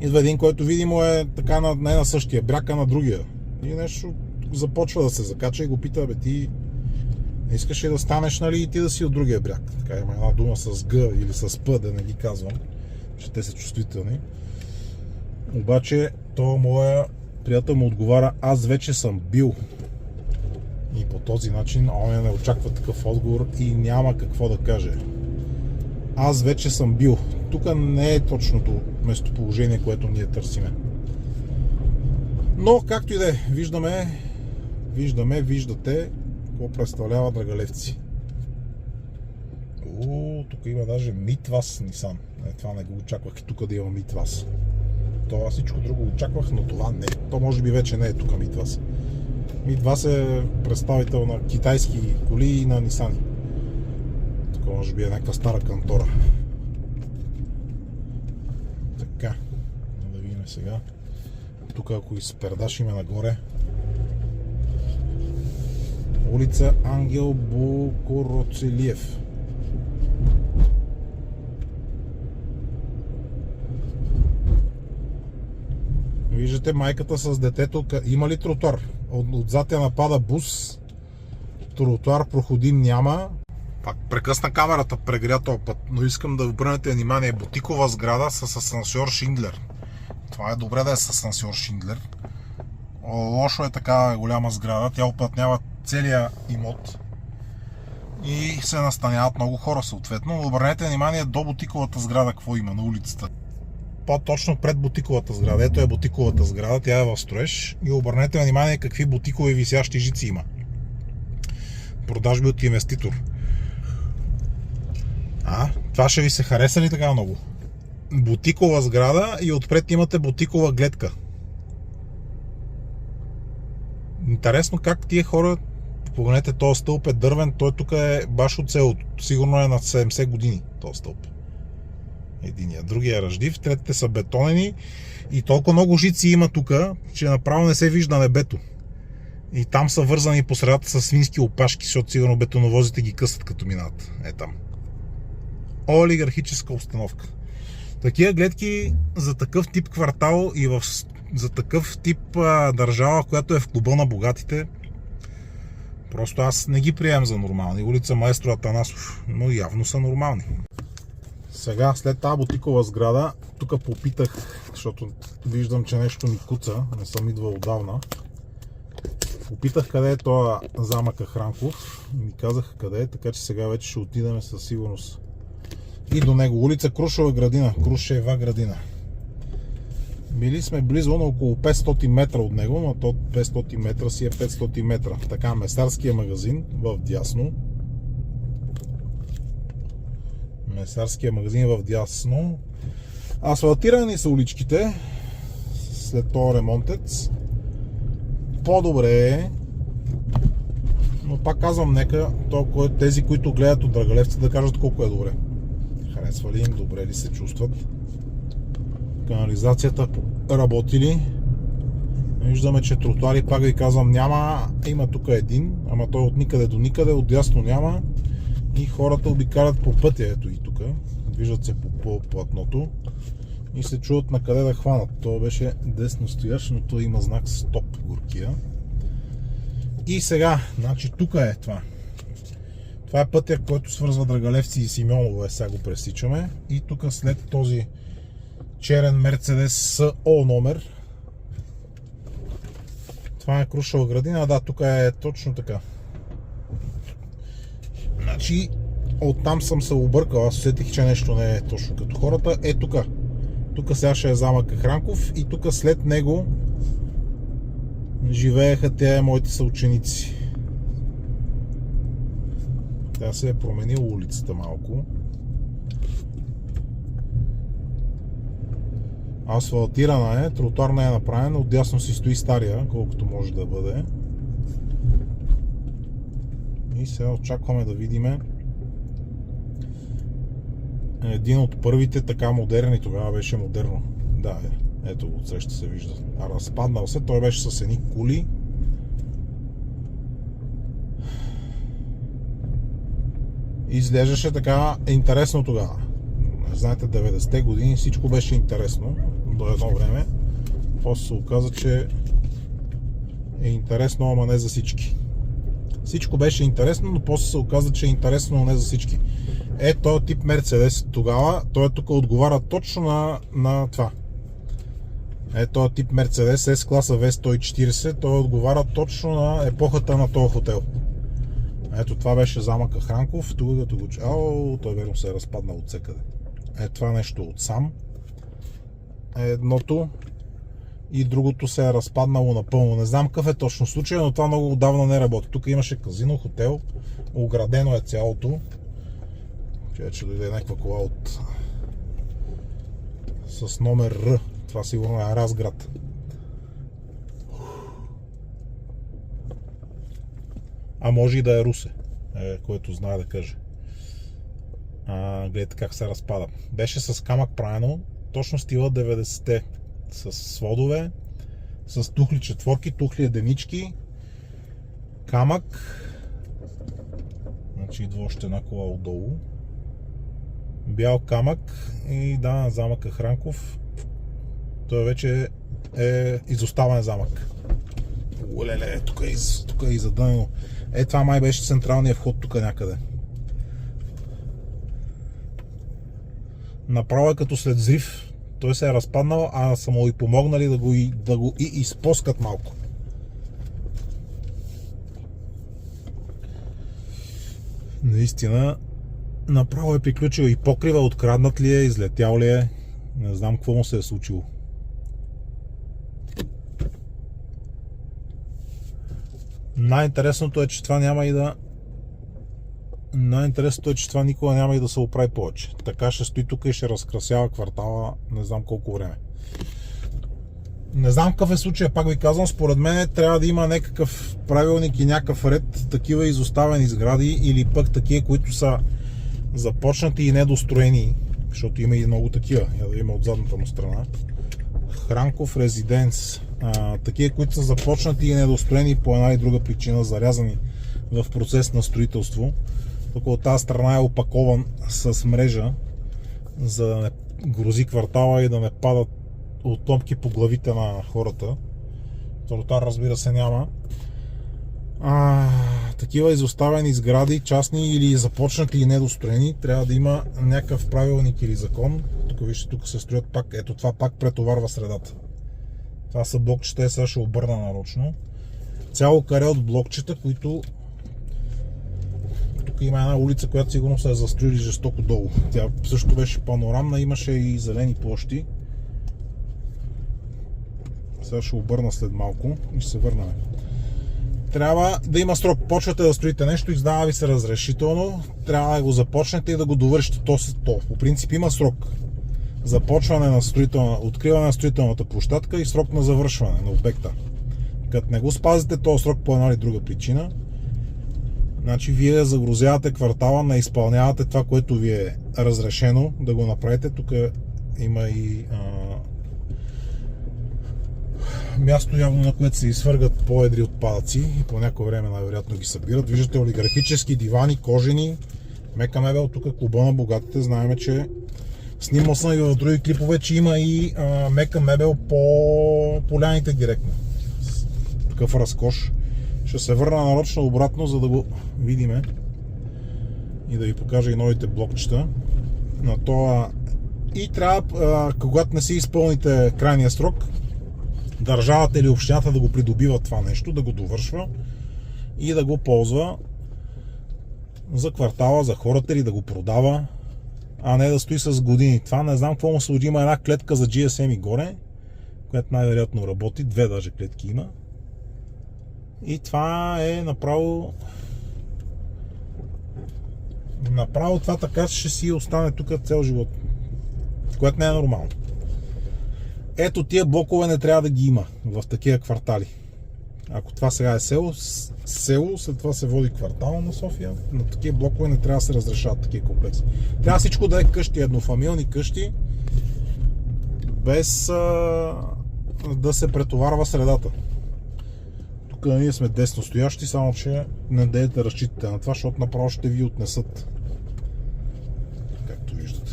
един, който видимо е така не на същия бряг, а на другия. И нещо започва да се закача и го пита: бе, ти не искаш ли да станеш, нали, и ти да си от другия бряг? Така има една дума с Г или с П, да не ги казвам, че те са чувствителни. Обаче то моя приятел му отговаря: аз вече съм бил. И по този начин он не очаква такъв отговор и няма какво да каже. Аз вече съм бил. Тук не е точното местоположение, което ние търсиме. Но, както и да е, виждате какво представлява Драгалевци. Тук има даже Митвас Нисан. Това не го очаквах и тук да има Митвас. Това всичко друго очаквах, но това не. То може би вече не е тук Митвас. Митвас е представител на китайски коли и на Нисани. Тук може би е някаква стара кантора. Така, да видим сега. Тук ако изпердашиме нагоре, улица Ангел Букороцелиев. Виждате майката с детето. Има ли тротуар? Отзад я напада бус. Тротуар проходим няма. Пак прекъсна камерата, прегря този път, но искам да обърнете внимание. Бутикова сграда с асансьор Шиндлер. Това е добре да е с асансьор Шиндлер. Лошо е такава голяма сграда. Тя оплътнява целия имот и се настаняват много хора съответно. Обърнете внимание до бутиковата сграда какво има на улицата. По-точно пред бутиковата сграда. Ето е бутиковата сграда, тя е в строеж. И обърнете внимание какви бутикови висящи жици има. Продажби от инвеститор. Това ще ви се хареса ли така много? Бутикова сграда и отпред имате бутикова гледка. Интересно как тия хора, погледнете, този стълб е дървен, той тук е баш от селото. Сигурно е на 70 години този стълб. Единия, другия е ръждив, третите са бетонени и толкова много жици има тук, че направо не се вижда небето. И там са вързани по средата с свински опашки, защото сигурно бетоновозите ги късат като минат. Е там. Олигархическа установка. Такива гледки за такъв тип квартал и за такъв тип държава, която е в клуба на богатите, просто аз не ги приемам за нормални. Улица Маестро Атанасов, но явно са нормални. Сега, след тази бутикова сграда, тук попитах, защото виждам, че нещо ми куца, не съм идвал отдавна. Попитах къде е този замъка Хранков и ми казаха къде е, така че сега вече ще отидем със сигурност и до него. Улица Крушева градина. Били сме близо на около 500 метра от него, но то 500 метра си е 500 метра. Така, месарския магазин в дясно. Месарския магазин в дясно. Асфалтирани са уличките след този ремонтец. По-добре е, но пак казвам, нека тези, които гледат от Драгалевци, да кажат колко е добре. Харесва ли им, добре ли се чувстват? Канализацията работи ли? Виждаме, че тротуари, пак ви казвам, няма. Има тук един, ама той от никъде до никъде, отдясно няма. И хората обикалят по пътя, ето и тук. Движат се по платното и се чуват на къде да хванат. То беше десно стоящ, но той има знак стоп горкия. И сега, значи тук е това. Това е пътя, който свързва Драгалевци и Симеоново, сега го пресичаме. И тук след този черен Мерцедес СО номер, това е Крушева градина, да, тук е точно така. Значи, оттам съм се объркал, аз усетих, че нещо не е точно като хората. Е тук. Тук сега ще е замък Кахранков и тук след него живееха те моите съученици. Тя се е променила улицата малко. Асфалтирана е, тротуар не е направен, отдясно си стои стария, колкото може да бъде. И сега очакваме да видим един от първите така модерни, тогава беше модерно. Да, ето го отсреща се вижда. Разпаднал се, той беше с едни кули. Изглеждаше така интересно тогава. Знаете, 90-те години всичко беше интересно до едно време. После се оказа, че е интересно, ама не за всички. Всичко беше интересно, но после се оказа, че е интересно, но не за всички. Този тип Мерцедес тогава, той тук отговаря точно на това. Този тип Мерцедес S-класа V140, той отговаря точно на епохата на този хотел. Ето това беше замък Кахранков, тук като го... той верно се е разпаднал от всекъде. Това нещо отсам. Едното и другото се е разпаднало напълно. Не знам какъв е точно случай, но това много отдавна не работи. Тук имаше казино, хотел, оградено е цялото. Че дойде някаква кола с номер Р. Това сигурно е Разград. А може и да е Русе, който знае да каже. Гледайте как се разпада. Беше с камък правено, точно стила 90-те. С сводове, с тухли четворки, тухли единички, камък. Значи идва още една кола отдолу. Бял камък и да, замък Кахранков. Той вече е изоставен замък. Олеле, тук е и задънено. Това май беше централният вход тук някъде. Направо е като след взрив. Той се е разпаднал, а са му и помогнали да го и изпоскат малко. Наистина, направо е приключил и покрива, откраднат ли е, излетял ли е. Не знам какво му се е случило. Най-интересното е, че това няма и да... Най-интересното е, че това никога няма и да се оправи повече. Така ще стои тук и ще разкрасява квартала не знам колко време. Не знам какъв е случай, пак ви казвам, според мен трябва да има някакъв правилник и някакъв ред, такива изоставени сгради или пък такива, които са започнати и недостроени, защото има и много такива, я да има от задната му страна. Хранков резиденс, такива, които са започнати и недостроени по една и друга причина, зарязани в процес на строителство. Тук от тази страна е опакован с мрежа, за да не грози квартала и да не падат отломки по главите на хората. Тротуар, разбира се, няма. Такива изоставени сгради, частни или започнати и недостроени, трябва да има някакъв правилник или закон. Тук вижте, тук се строят пак, ето това пак претоварва средата. Това са блокчета, сега ще обърна нарочно. Цяло каре от блокчета, които тук има една улица, която сигурно се е застроили жестоко долу. Тя също беше панорамна, имаше и зелени площи. Сега ще обърна след малко и ще се върнем. Трябва да има срок. Почвате да строите нещо, издава ви се разрешително, трябва да го започнете и да го довършите. То. По принцип има срок. Започване на откриване на строителната площадка и срок на завършване на обекта. Като не го спазите този срок по една или друга причина, значи вие загрузявате квартала, не изпълнявате това, което ви е разрешено да го направите. Тук има и място явно, на което се изсвъргат по-едри отпадъци и по някое време най-вероятно ги събират. Виждате олигархически дивани, кожени, мека мебел, тук клуба на богатите. Знаем, че снимал съм и в други клипове, че има и мека мебел по поляните директно. Такъв разкош. Ще се върна нарочно обратно, за да го видиме и да ви покажа и новите блокчета на това. И трябва, когато не си изпълните крайния срок, държавата или общината да го придобива това нещо, да го довършва и да го ползва за квартала, за хората или да го продава, а не да стои с години. Това не знам какво му се има една клетка за GSM и горе, която най-вероятно работи, две даже клетки има. И това е направо това така ще си остане тук цял живот, което не е нормално. Ето тия блокове не трябва да ги има в такива квартали. Ако това сега е село, след това се води квартал на София, на такива блокове не трябва да се разрешават такива комплекси. Трябва всичко да е къщи, еднофамилни къщи, без да се претоварва средата. Тук ние сме десно стоящи, само че не дайте да разчитате на това, защото направо ще ви отнесат. Както виждате.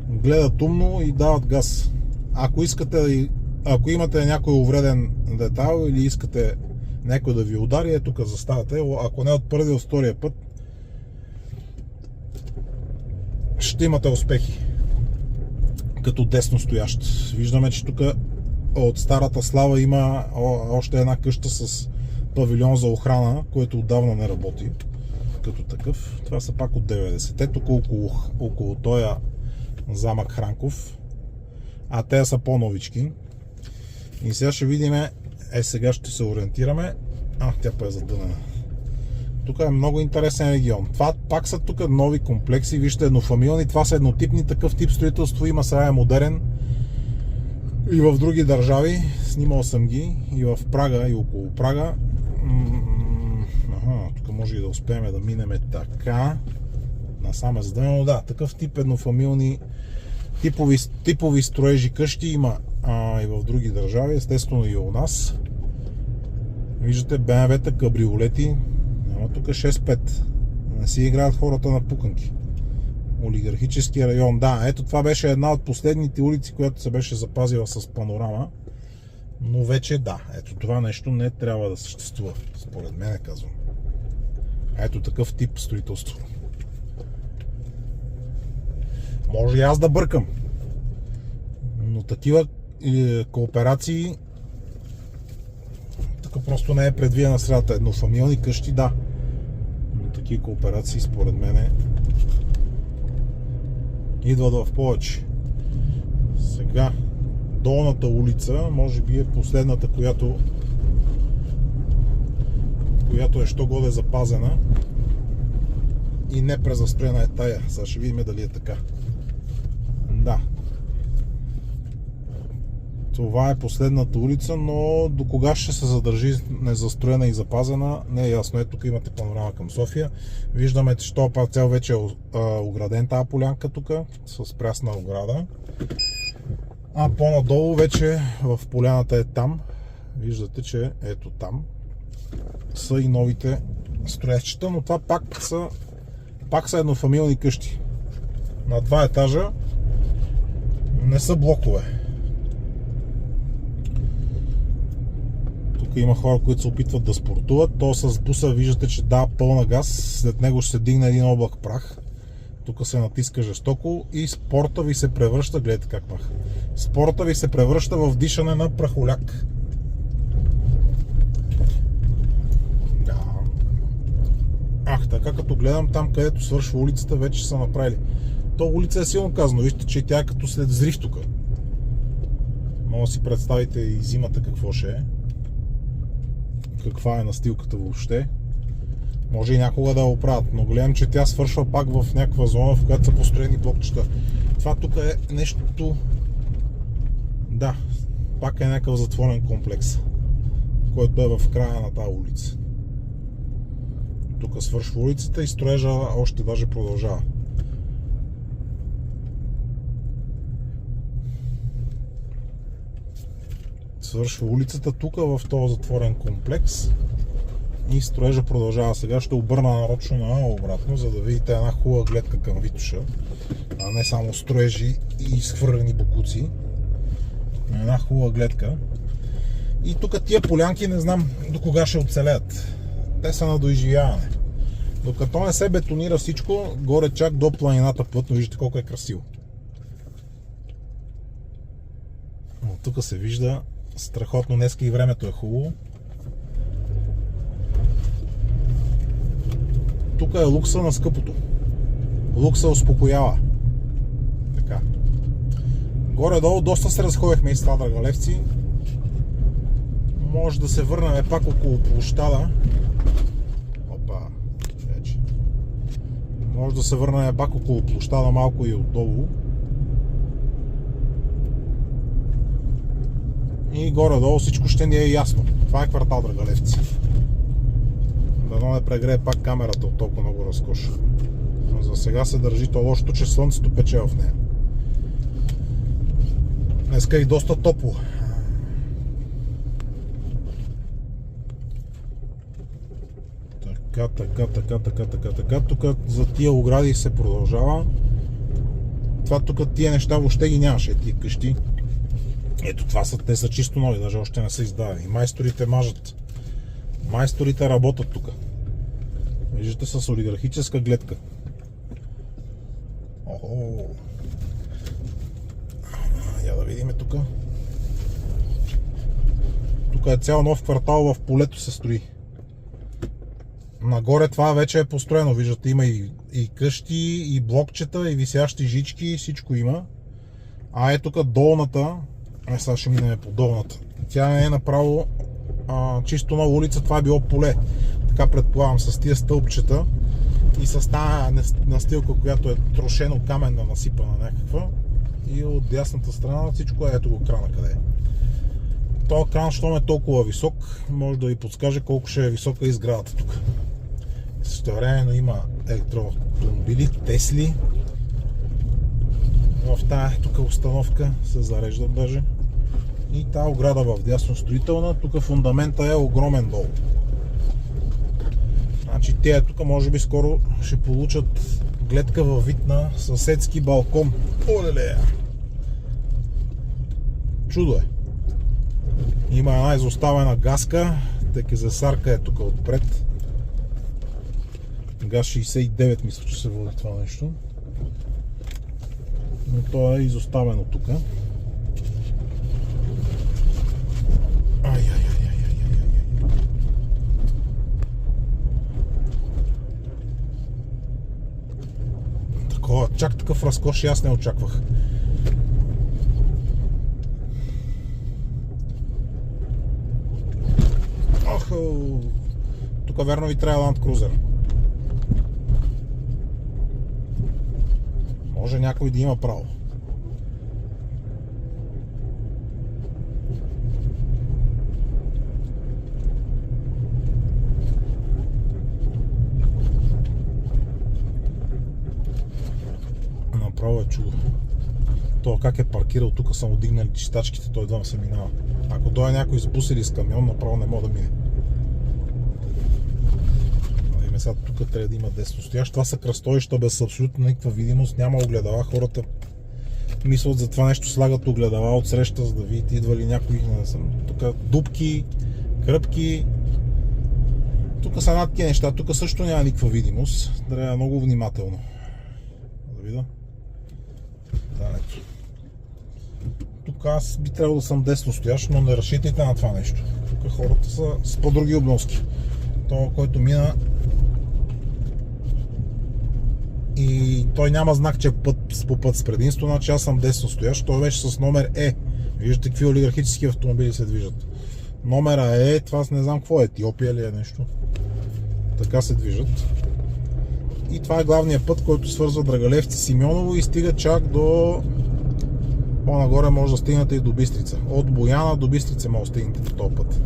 Гледат умно и дават газ. Ако имате някой увреден детайл или искате някой да ви удари, е тук заставате. Ако не от първия, от втория път, ще имате успехи. Като десно стоящ. Виждаме, че тук от старата слава има още една къща с павилион за охрана, който отдавна не работи като такъв. Това са пак от 90-те, тук около този замък Хранков, а те са по-новички. И сега ще видим, сега ще се ориентираме. Тя е задънена. Тук е много интересен регион. Това пак са тук нови комплекси, вижте, еднофамилни, това са еднотипни, такъв тип строителство има, сега е модерен и в други държави, снимал съм ги и в Прага и около Прага. Тук може и да успеем да минем така. Насам е задънено, да, такъв тип еднофамилни типови строежи къщи има и в други държави, естествено и у нас. Виждате BMW-та, кабриолети, няма тук 6-5, не си играят хората на пуканки. Олигархически район, да, ето това беше една от последните улици, която се беше запазила с панорама, но вече да, ето това нещо не трябва да съществува, според мен казвам. Ето такъв тип строителство. Може и аз да бъркам, но такива кооперации тук просто не е предвидена средата. Еднофамилни къщи, да, но такива кооперации според мен идват в повече. Сега долната улица може би е последната, която е що годе запазена и не презастроена е тая. Сега ще видим дали е така. Да. Това е последната улица, но до кога ще се задържи незастроена и запазена, не е ясно. Ето тук имате панорама към София. Виждаме, че този парцел вече е ограден, тази полянка тук, с прясна ограда. А по-надолу вече в поляната е там. Виждате, че ето там са и новите строежчета, но това пак са еднофамилни къщи. На 2 етажа, не са блокове. Тук има хора, които се опитват да спортуват. То с буса виждате, че дава пълна газ, след него ще се дигне един облак прах. Тук се натиска жестоко и спорта ви се превръща, гледайте как маха. Спорта ви се превръща в дишане на прахоляк. Така като гледам там, където свършва улицата, вече са направили. То улица е силно казано, вижте, че тя е като след взрив тук. Може да си представите и зимата какво ще е. Каква е настилката въобще. Може и някога да я оправят, но гледам, че тя свършва пак в някаква зона, в която са построени блокчета. Това тук е нещо... Да, пак е някакъв затворен комплекс, който е в края на тази улица. Тук свършва улицата и строежа още даже продължава. Свършва улицата тук в този затворен комплекс и строежа продължава. Сега ще обърна нарочно на обратно, за да видите една хубава гледка към Витоша, а не само строежи и изхвърлени бокуци. Една хубава гледка. И тук тия полянки не знам до кога ще оцелеят. Те са на доизживяване. Докато не се бетонира всичко, горе чак до планината плътно, виждате колко е красиво. Но тук се вижда страхотно, днеска и времето е хубаво. Тук е лукса на скъпото. Лукса успокоява. Така. Горе-долу доста се разходихме из това Драгалевци. Може да се върнем пак около площада. Опа, вече. Може да се върнем пак около площада малко и отдолу. И горе-долу всичко ще ни е ясно. Това е квартал Драгалевци. Дано не прегрее пак камерата от толкова много разкош. Но за сега се държи то лошото, че слънцето пече в нея. Днеска е доста топло. Така. Тук за тия огради се продължава. Това тук тия неща въобще ги нямаше, тия къщи. Ето това са, те са чисто нови, даже още не са издадени. Майсторите мажат. Майсторите работят тук. Виждате с олигархическа гледка. Охо. Я да видим тук. Тук е цял нов квартал, в полето се строи. Нагоре това вече е построено, виждате, има и къщи, и блокчета, и висящи жички, всичко има. А е тук долната, сега ще минем по долната. Тя е направо чисто нова улица, това е било поле. Така предполагам, с тия стълбчета и с тази настилка, която е трошено каменна, насипана някаква. И от дясната страна всичко е, ето го крана къде е. Този кран, щом е толкова висок, може да ви подскаже колко ще е висока изградата тук. Същевременно има електроавтомобили, Тесли. В тази тук установка се зареждат даже. И тази ограда в дясно строителна, тук фундамента е огромен долу. Значи те тук може би скоро ще получат гледка във вид на съседски балкон. Олеле! Чудо е! Има една изоставена газка, текезесарка е тук отпред. Газ 69 мисля, че се води това нещо. Но то е изоставено тук. Такова, чак такъв разкош и аз не очаквах. Тук верно ви трябва Land Cruiser. Може някой да има право. Направо е чудо. То как е паркирал, тук са му дигнали чистачките, той едва се минава. Ако дойде някой с бус или с камион, направо не мога да мине. Сега тук трябва да има десностоящ. Това са кръстовища без абсолютно никаква видимост, няма огледала. Хората мислят за това нещо, слагат огледала от среща, за да видите идва ли някой. Тук дупки, кръпки. Тук са над тия неща. Тук също няма никаква видимост. Трябва много внимателно. Да видя. Тук аз би трябвало да съм десностоящ, но не разчитайте на това нещо. Тук хората са с по-други обноски. Това, който мина, и той няма знак, че по път с предимство, значи аз съм десно стоящ, той вече с номер Е. Виждате какви олигархически автомобили се движат. Номера Е, това не знам какво е, Етиопия ли е нещо. Така се движат. И това е главният път, който свързва Драгалевци, Симеоново и стига чак до... По-нагоре може да стигнете и до Бистрица. От Бояна до Бистрица може да стигнете по този път.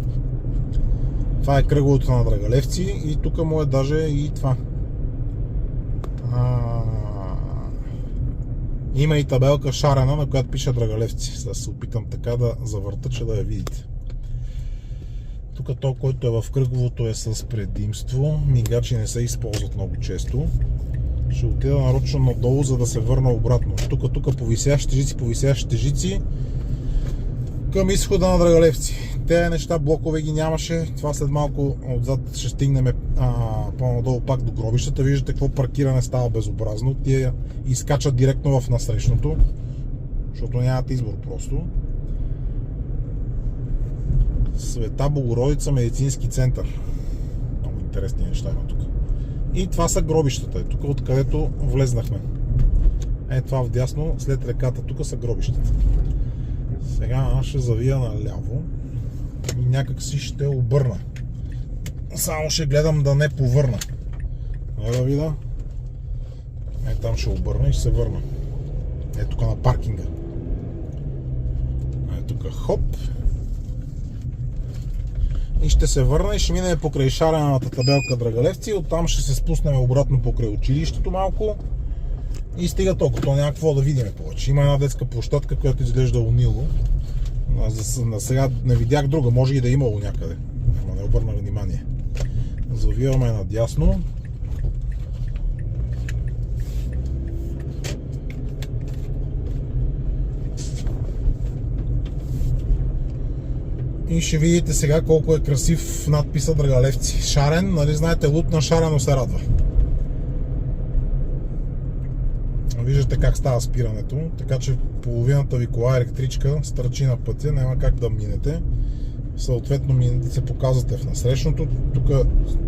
Това е кръговото на Драгалевци и тук му е даже и това. Има и табелка шарена, на която пише Драгалевци. Сега се опитам така да завърта, че да я видите. Тук то, който е в кръговото, е с предимство. Мигачи не се използват много често. Ще отида нарочно надолу, за да се върна обратно. Тук повисящите жици към изхода на Драгалевци. Те неща, блокове ги нямаше. Това след малко отзад ще стигнем по-надолу пак до гробищата. Виждате какво паркиране става безобразно. Тия изкачат директно в насрещното, защото нямат избор просто. Света Богородица медицински център. Много интересни неща има тук. И това са гробищата. Тук откъдето влезнахме. Това вдясно, след реката, тук са гробищата. Сега аз ще завия наляво и някак си ще обърна. Само ще гледам да не повърна. Да видя. Там ще обърна и ще се върна. Тук на паркинга. Тук хоп. И ще се върна и ще минем покрай шарената табелка Драгалевци. Оттам ще се спуснем обратно покрай училището малко. И стига толкова. То няма какво да видим повече. Има една детска площадка, която изглежда унило. Сега не видях друга. Може и да е имало някъде. Ама не обърнах внимание. Завиваме надясно. И ще видите сега колко е красив надписа Драгалевци. Шарен, нали знаете, лут на шарено се радва. Виждате как става спирането, така че половината ви кола електричка стърчи на пътя, няма как да минете. Съответно се показвате в насрещното. Тук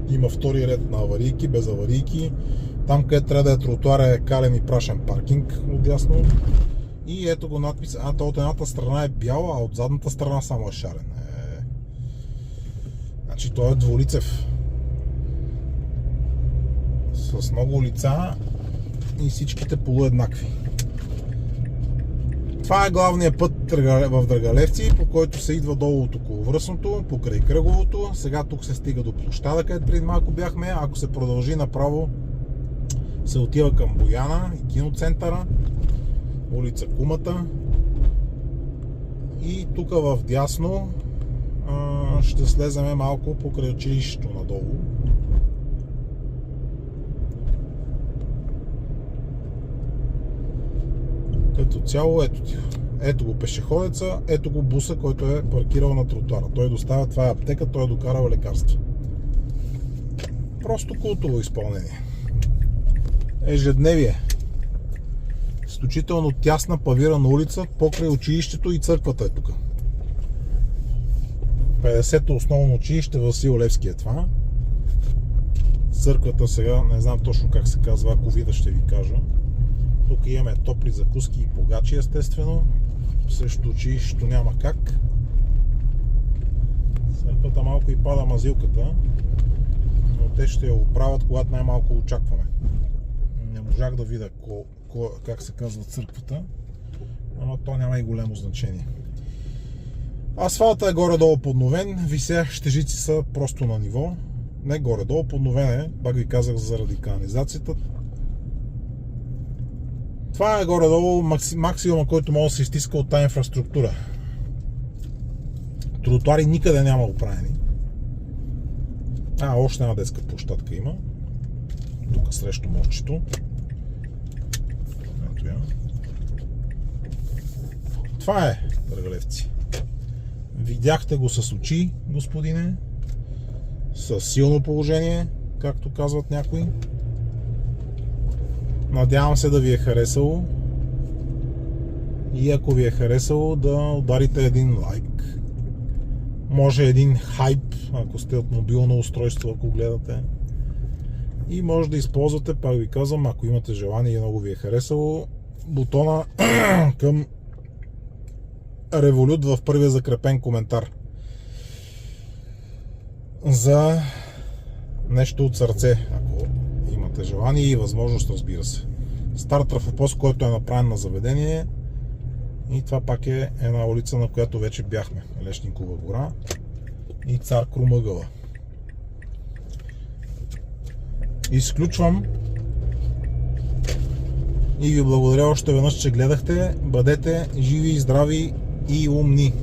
има втори ред на аварийки, без аварийки. Там, където трябва да е тротуар, е кален и прашен паркинг отдясно. И ето го надпис. От едната страна е бяла, а от задната страна само е шарен. Значи той е двулицев. С много лица и всичките полуеднакви. Това е главният път в Драгалевци, по който се идва долу от околовръстното, покрай кръговото. Сега тук се стига до площада, където преди малко бяхме. Ако се продължи направо, се отива към Бояна и киноцентъра, улица Кумата. И тук в дясно ще слеземе малко покрай училището надолу. Като цяло, ето го пешеходеца, ето го буса, който е паркирал на тротуара. Той доставя, това е аптека, той е докарал лекарства. Просто култово изпълнение. Ежедневие. Изключително тясна павирана улица, покрай училището и църквата е тук. 50-то основно училище, Васил Левски е това. Църквата сега, не знам точно как се казва, ако видя ще ви кажа. Тук имаме топли закуски и погачи, естествено. Срещу училището няма как. Църквата малко и пада мазилката, но те ще я оправят, когато най-малко очакваме. Не можах да видя как се казва църквата, но то няма и голямо значение. Асфалта е горе-долу подновен, висящите жици са просто на ниво. Не горе-долу, подновен е, пак ви казах заради канализацията. Това е горе-долу максимума, който може да се изтиска от тази инфраструктура. Тротуари никъде няма оправени. Още една детска площадка има. Тук срещу мостчето. Ето я. Това е Драгалевци. Видяхте го с очи, господине. Със силно положение, както казват някои. Надявам се да ви е харесало. И ако ви е харесало, да ударите един лайк. Може един хайп, ако сте от мобилно устройство, ако гледате. И може да използвате, пак ви казвам, ако имате желание и много ви е харесало, бутона към Револют в първия закрепен коментар за нещо от сърце, ако имате желание и възможност, разбира се. Стар трафопост, който е направен на заведение, и това пак е една улица, на която вече бяхме. Лешникова гора и Цар Крумъгъла. Изключвам и ви благодаря още веднъж, че гледахте. Бъдете живи, здрави и умни!